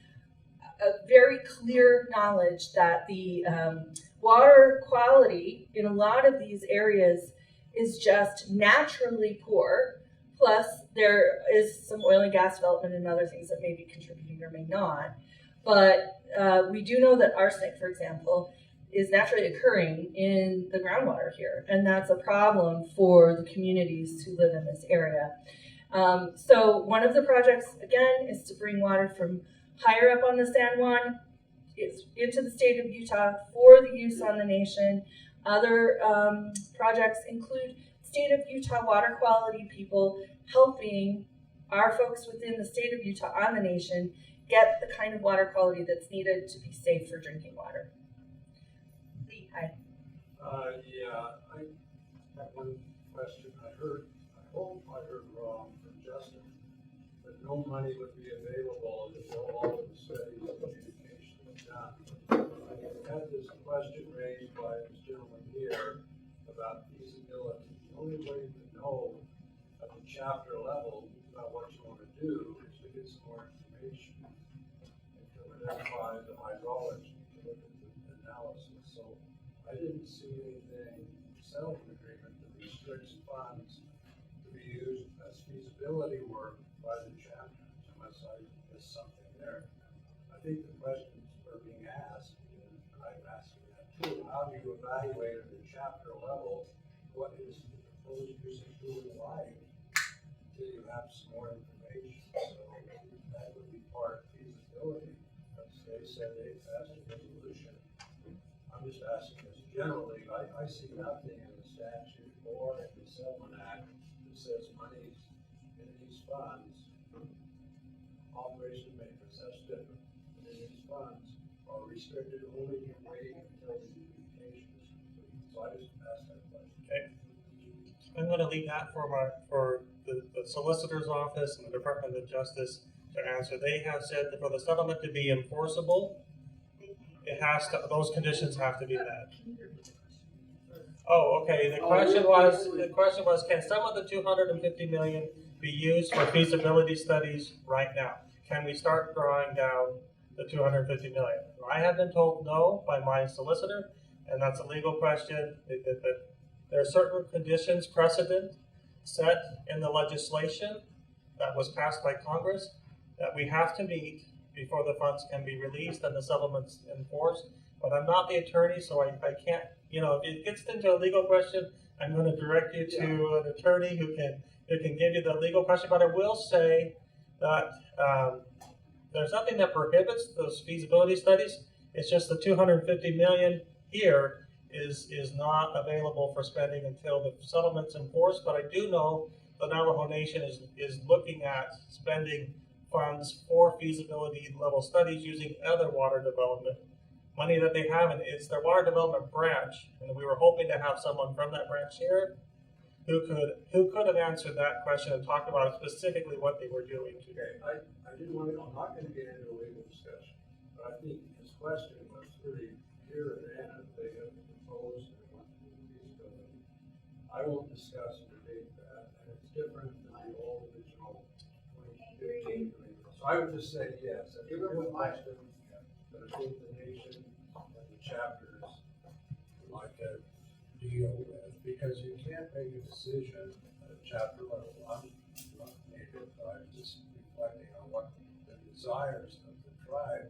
a very clear knowledge that the water quality in a lot of these areas is just naturally poor. Plus, there is some oil and gas development and other things that may be contributing or may not. But we do know that arsenic, for example, is naturally occurring in the groundwater here. And that's a problem for the communities who live in this area. So one of the projects, again, is to bring water from higher up on the San Juan into the state of Utah for the use on the nation. Other projects include state of Utah water quality people helping our folks within the state of Utah on the nation get the kind of water quality that's needed to be safe for drinking water. Hi. Yeah, I have one question. I hope I heard wrong from Justin, that no money would be available until all of the studies of adjudication was done. I had this question raised by this gentleman here about feasibility. The only way to know at the chapter level about what you want to do is to get some more information and to identify the hydrology, to look at the analysis. So I didn't see anything in the settlement agreement that restricts funds to be used as feasibility work by the chapters, unless I missed something there. I think the questions are being asked, and I'm asking that too. How do you evaluate at the chapter level what is the proposed use of doing life until you have some more information? So that would be part of feasibility. As they said, they passed a resolution. I'm just asking this generally. I see nothing in the statute or in the Settlement Act that says monies in these funds, operation maintenance, that's different. In these funds are restricted only in waiting until the adjudication is complete. So I just asked that question. Okay. I'm going to leave that for the solicitor's office and the Department of Justice to answer. They have said that for the settlement to be enforceable, it has to, those conditions have to be met. Oh, okay. The question was, can some of the 250 million be used for feasibility studies right now? Can we start drawing down the 250 million? I have been told no by my solicitor, and that's a legal question. There are certain conditions precedent set in the legislation that was passed by Congress that we have to meet before the funds can be released and the settlements enforced. But I'm not the attorney, so I can't, if it gets into a legal question, I'm going to direct you to an attorney who can give you the legal question. But I will say that there's nothing that prohibits those feasibility studies. It's just the 250 million here is not available for spending until the settlement's enforced. But I do know the Navajo Nation is looking at spending funds for feasibility level studies using other water development money that they have, and it's their water development branch. And we were hoping to have someone from that branch here who could have answered that question and talked about specifically what they were doing today. I didn't want to, I'm not going to get into a legal discussion, but I think his question was pretty clear and they have proposed and want to do feasibility. I won't discuss or debate that, and it's different than the old original 2015. So I would just say yes. I think the question that I think the nation and the chapters would like to deal with, because you can't make a decision at a chapter level. I'm just reflecting on what the desires of the tribe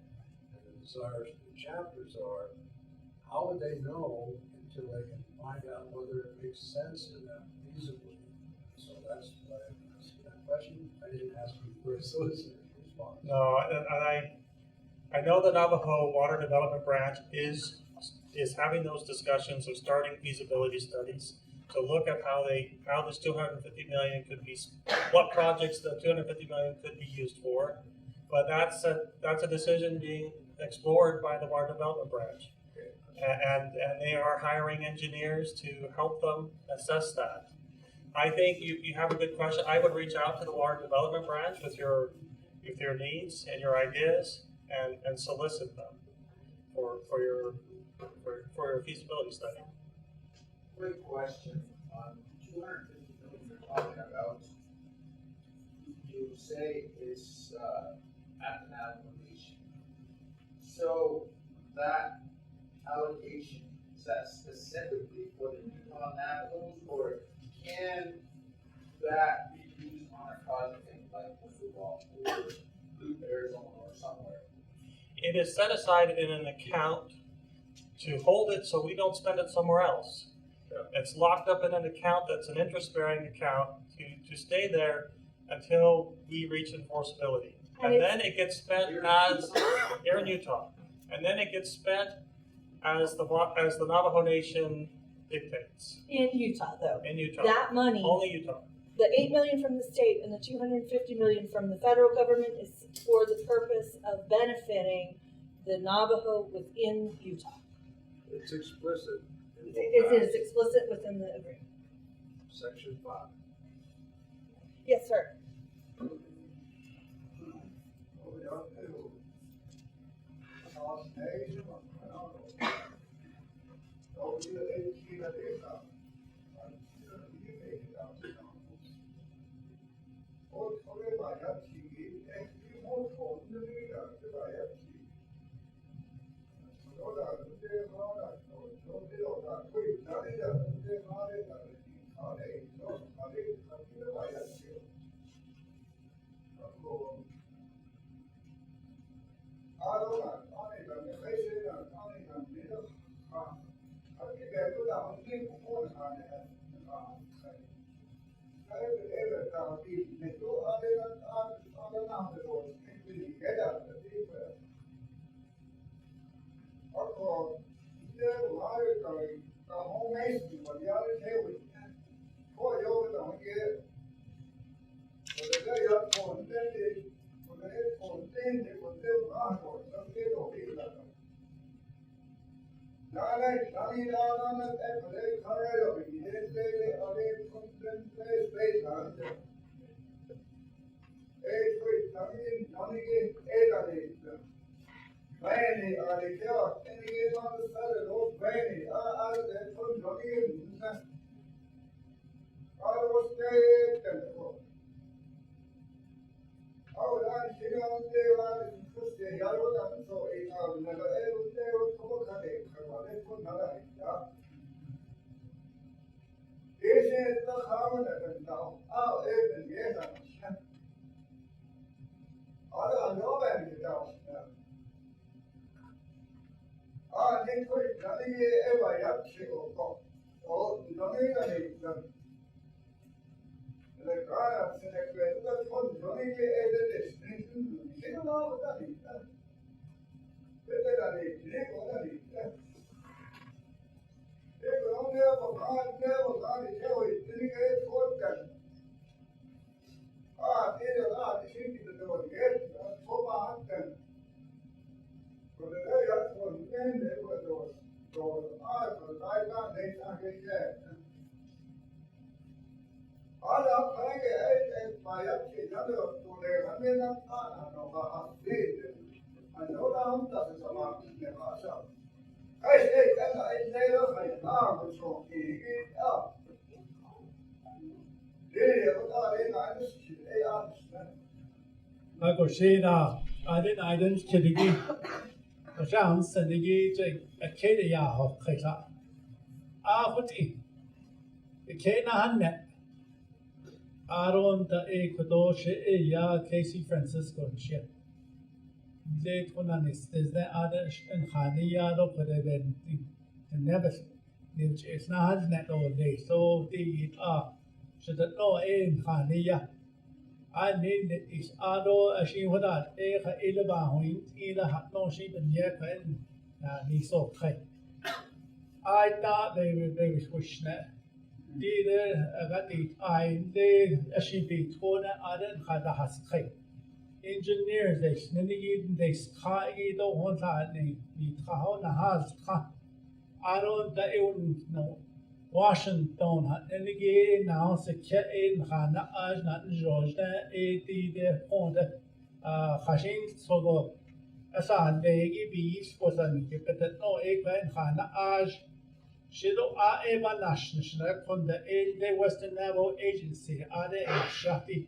and the desires of the chapters are. How would they know until they can find out whether it makes sense to them feasibly? So that's why I'm asking that question. I didn't ask you for a solicitor's response. No, and I know the Navajo Water Development Branch is having those discussions of starting feasibility studies to look at how this 250 million could be, what projects the 250 million could be used for. But that's a decision being explored by the Water Development Branch, and they are hiring engineers to help them assess that. I think you have a good question. I would reach out to the Water Development Branch with your needs and your ideas and solicit them for your feasibility study. quick question on 250 million you're talking about. You say it's at the Navajo Nation. So that allocation, is that specifically for the Utah Navajos, or can that be used on a project like or Loop, Arizona, or somewhere? It is set aside in an account to hold it so we don't spend it somewhere else. It's locked up in an account that's an interest-bearing account to stay there until we reach enforceability. And then it gets spent as, here in Utah, and then it gets spent as the Navajo Nation dictates. In Utah, though. In Utah. That money, Only Utah. the $8 million from the state and the $250 million from the federal government is for the purpose of benefiting the Navajo within Utah. It's explicit. in It both is explicit within the agreement. Section 5. Yes, sir. Ako sheda adin aiden chidigi shang sendigi je akede ya ho khaisa a huti ke na hanne aron da e kodo she ya Casey Francisco she le konanis desde adash en khani ya do kode ben never it's not hanne do le so the should no en khani ya I need is ado ashi hoda e kha ilba hoin ila hat no shi ben ye khan ni so khai I thought they were swishna did agati I they ashi be tona adan khada has khai engineers they snini they sky do honta ni kha na has kha aro da e no Washington hat enige now se ke in khana aj na jojda et de honda khashin sogo asa legi bis posan ke petet no ek ben khana aj Shido Eva National from the Western Navajo Agency, Ade Shati.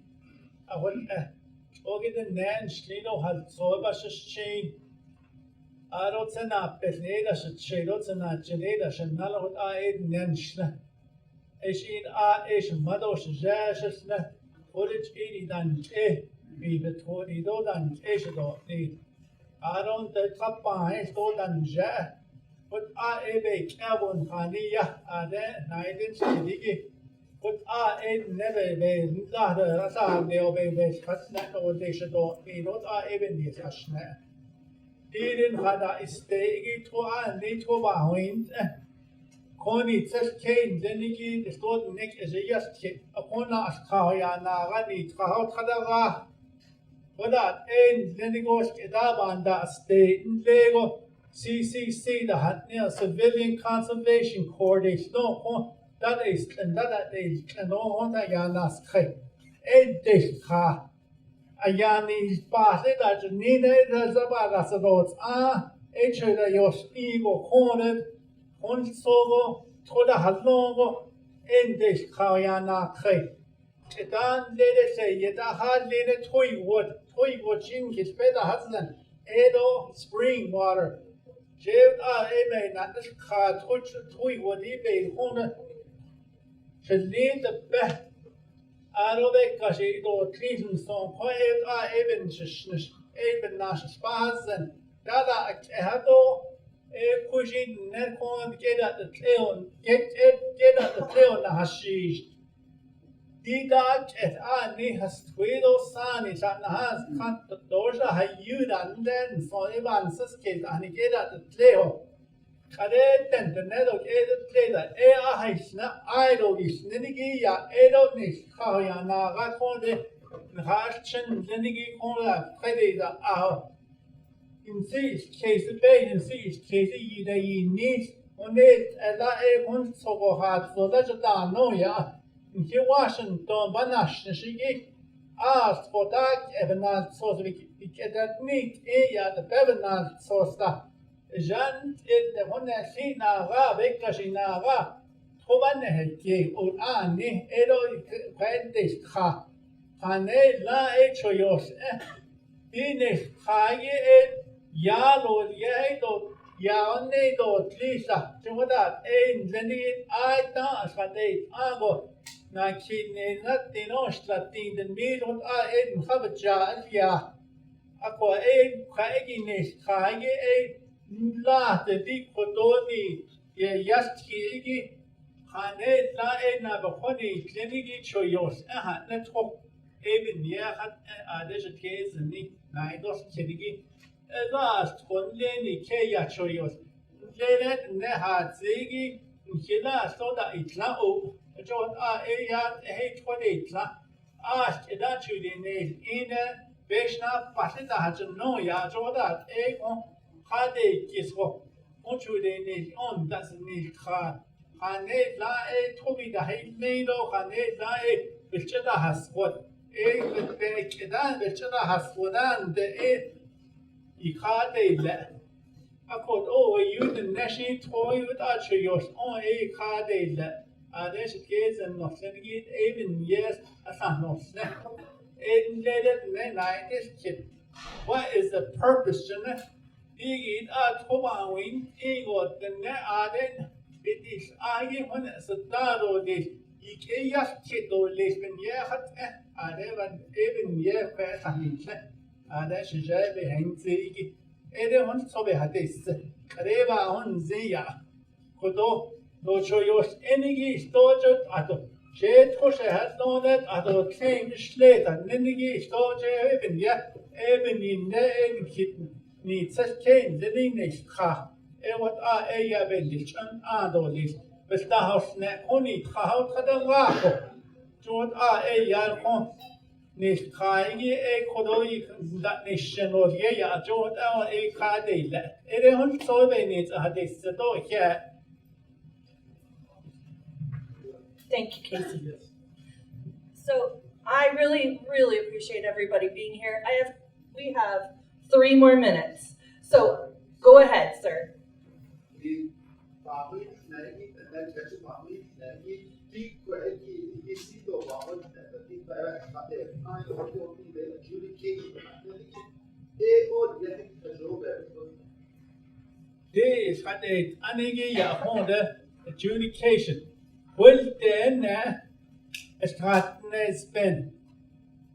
I went the Nan Schlido had so much chain. I don't send up Bethneda should shadows and not Geneda should not what I Nanschla. Eshin Asian Mados Jashna, footage 80 than be between the than Asiado need. I don't the top behind told than Ja. But I ebe Kavon Hania, Ade, Nidin Sidiki. But I never been that Rasa, they'll be best, not or they should be not I even this Ashna. Didn't had a stay to a little behind. Connie just came, then he the store neck is a just upon us, Kayana, Rani, Kahotadaga. For that end, then he goes Kedaba and that stay in Lego. CCC, the Hatnia Civilian Conservation Corps, is no, that is, and that is, and all on the Yanas Kay. Ed Deshka. Ayani Pate that Nina does about us about each of the Yostigo cornered, Honsogo, Toda Hazlogo, and this Kayana Kay. Edan let say, yet a hard little toy wood, chink is better husband, Edo spring water. Jevd eme not this car, toy wood, eBay, Hona. Should lead the best. Arovekashi do Cleveland song, quiet even even nash spas and Dada Hado, pushing Nekon, get at the tail, get at the tail, Nahashish. Didak et Ani has Twido San is at Nahas, can't the Doja Hayuda, and then so Evan Siskis and get at the tail. Kadetten the nether play that Haisna idol is Ninigia, Edonis, Kayana, Rakonde, Rashin, Zenigi, Kola, Predida, our in this case, the bay in this case, they need on it at that one so hard for that no ya. In Washington, Banash, she asked for that Evanat so we get that neat the Bevanat so stuff. Jean the one that she naga, Bekashinaga, Tobaneheki, or Annie, Edo, Pentis Ka, Hane, La Echoyos, Dinis, Haye, Yalo, Yedo, Yane, do Lisa, Joda, Lenny, I dance, but they ago, Nakine, not the Nostra, the middle, I ate Habaja, ya. Aqua aid, Kaginis, Kaye, La the deep Podoni, Yastiki, Hane, La Navahoni, Clinigi Choyos, let's hope even Yahat there's a case and the Nidos Chidigi. At last, one Lenny Kaya Choyos, Lenet Nehat Zigi, Hila, so that it's not up. John Ayat, H28, asked that you didn't in a Beshna Pasita has no ya, so that Hade is what you need on doesn't need car. Hane la Toby the Hay Mado, Hane la which other has what with Benekidan, which other has what and the Ikade let. I called over you the Nashi toy with Archers on a card let. There's kids and not sending it even years as I'm not snap. And let it night this kid. What is the purpose, Jenna? Digit Tobawing, Egot, the net added. It is I when it's a dado this. Ikeyas kid or lesbian yet, I never even year where I mean, that's a jelly hang the everyone so had this. Reva on Zia. Kodo, no show yours any storage at the Shed Kosha had known that at the claim slate and Ninigi storage even yet, even in the kitten. Needs such cane the English car. What are a village and adolis, but the house neck only how to the raco. What are a yarn Nis Kaigi a Kodoi that nation or Yaya, Jot our a cardilla. Everyone so they need a this door here. Thank you, Casey. So I really appreciate everybody being here. We have 3 more minutes. So go ahead, sir. The property, that's what we think he see the one that the thing that I will be the adjudication. Det er det anige jeg har det adjudication. Well, then, straten spænd.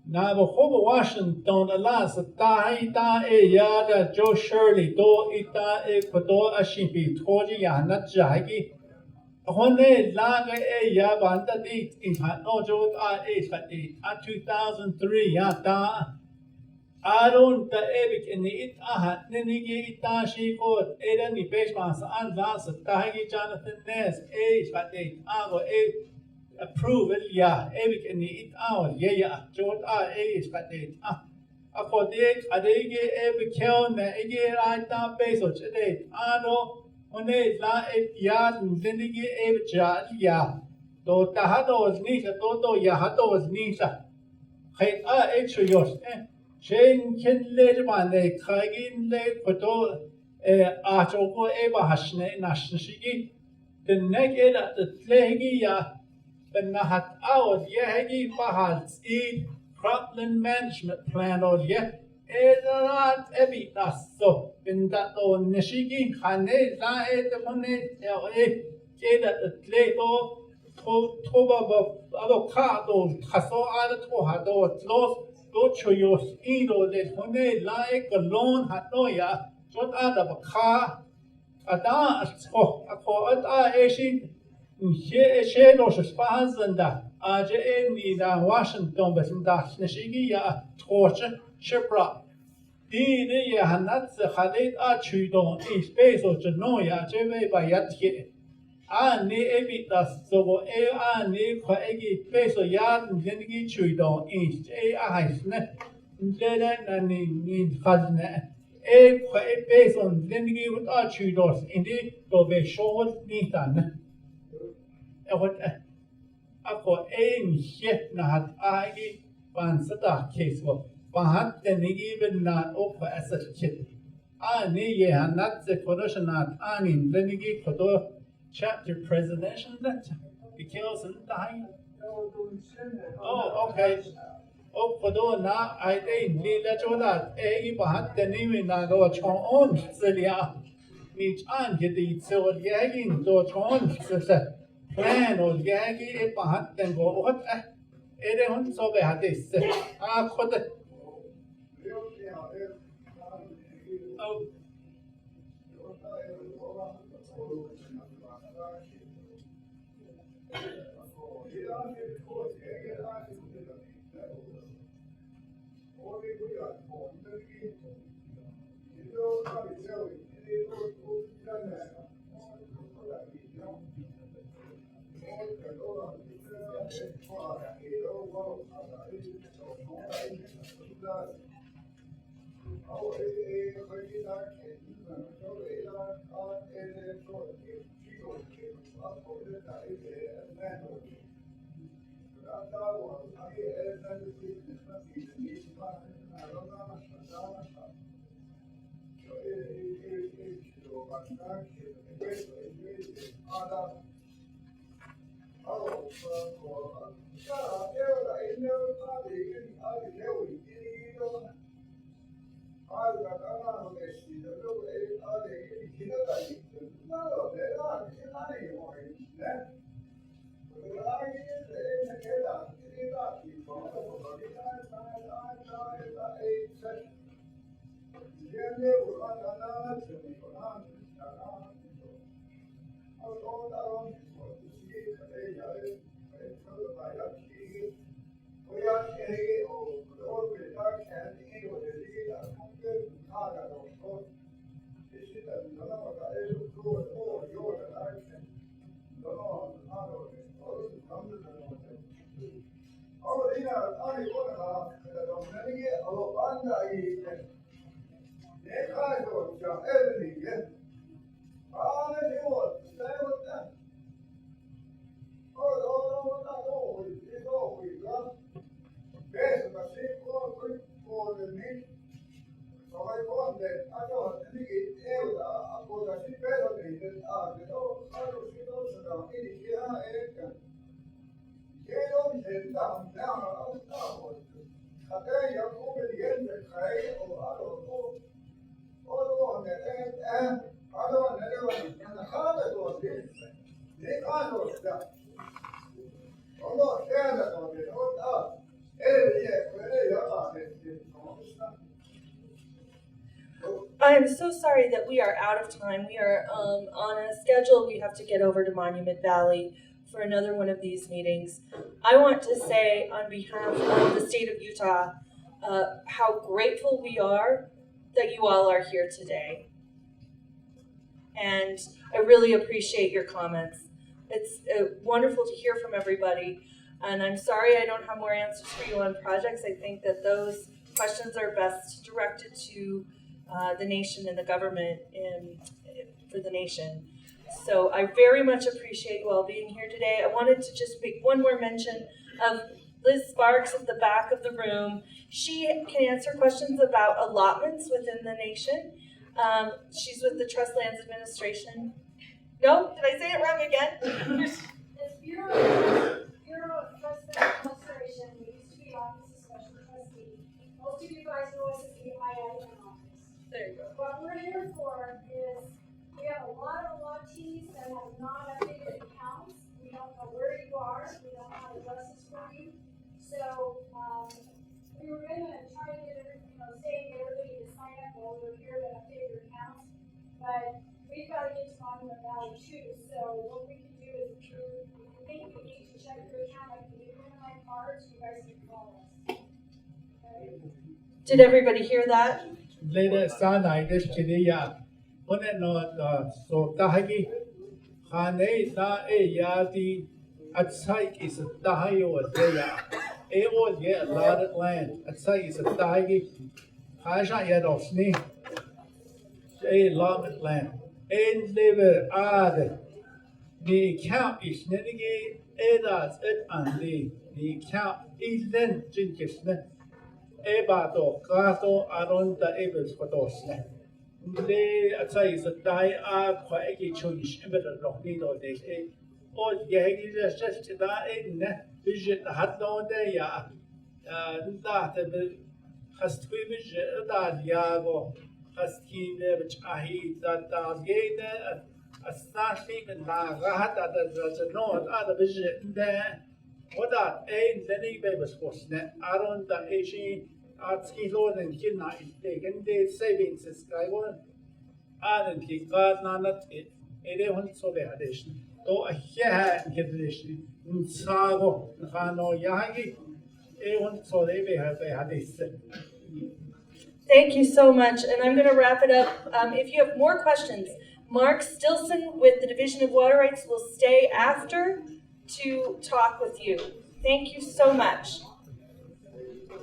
Navajo Washington alas da yada Joe Shirley do ita kodo ashipi toji yana jagi. Hone laga ya banda dit in no jo a 2003 ya da Aron da ebik in it ninigi itashi ko eden ni besmas an las tahigi Jonathan Ness ago approve it ya ebik in it ya jot ako dit adigi ebik kion na igi aita beso chede ano one la ya ninigi ebik ya do tahado znisa do ya hado znisa Kait extra Shane Kinley man they Kagin lay Koto Artoko Eba Hashne Nashigi, the naked at the Tlegia, the Nahat out Yagi Bahats eat cropland management plan or yet. Edarat Ebitas so in that old Nishigi, Hane, Lae, the Monet, Kid at the Tleto, Toba Avocado, Tasso Adatohado, Close. Docho yos ido de hone like a lone hatoya, jot ada baka, ada ako ada eshin, she dos spazanda, aje ni da Washington besinda nishigi ya torche shipra. Di ya hanat khadet a chudon is peso jenoya jebe bayatye. Ni ebitas so ni kwa egi peso ya ngi chudon is haisne ndena ni khazne kwa peso ngi ut a chudos indi to be short ni tan ako ni na hat agi pan sada keso pahat ngi ben na op asset chit ni ye hanat se konoshanat ani ngi kodo Chapter presentation that because in dying. Oh, okay. Oh, for do na I think need that you that bahat the name na go on Celia. Each an get the so yagging to on plan or yaggy bahat then go what don't so bad this. Could oh. I am so sorry that we are out of time. We are on a schedule. We have to get over to Monument Valley for another one of these meetings. I want to say on behalf of the state of Utah, how grateful we are that you all are here today. And I really appreciate your comments. It's wonderful to hear from everybody. And I'm sorry I don't have more answers for you on projects. I think that those questions are best directed to the nation and the government for the nation. So I very much appreciate you all being here today. I wanted to just make one more mention of Liz Sparks at the back of the room. She can answer questions about allotments within the nation. She's with the Trust Lands Administration. No? Did I say it wrong again? It's Bureau of Trust Land Administration. We used to be Office of Special Trustee. Most of you guys know us as the IIN office. There you go. What we're here for is we have a lot of allottees that have not updated accounts. We don't know where you are. We don't have addresses for you. So we were going to try to get everybody to sign up while we were here to update your accounts. But we've got to get to Monument Valley too. So what we can do is if you think you need to check your account, I can give you my cards. You guys can call us. Okay? Did everybody hear that? Later, Sana, this Chidia, when it not so Tahagi, Hane, Da Yadi, at site is a Tahayo, it will get a lot of land. At site is a Tahagi, Haja Yadosni, a lot of land. And liver add the account is Nenigi, Edas, and the account is then Jinkisnet. Ebato, Gato, Aronda Ebers for Dosne. They say is a die are quite a change, but a rock needle day. Or Yagi just that in vision had no day. That has twimish that Yago has keen which I heat that gate a starting and Nagat as a note other vision there. What that ain't any babies was net. Aron the Asian arts kilo and kidna is taken the savings is Skyward. And he got none of it. Anyone so the addition. Though a hair condition in Sago, Hano Yagi. Anyone so they have this. Thank you so much. And I'm going to wrap it up. If you have more questions, Mark Stilson with the Division of Water Rights will stay after to talk with you. Thank you so much.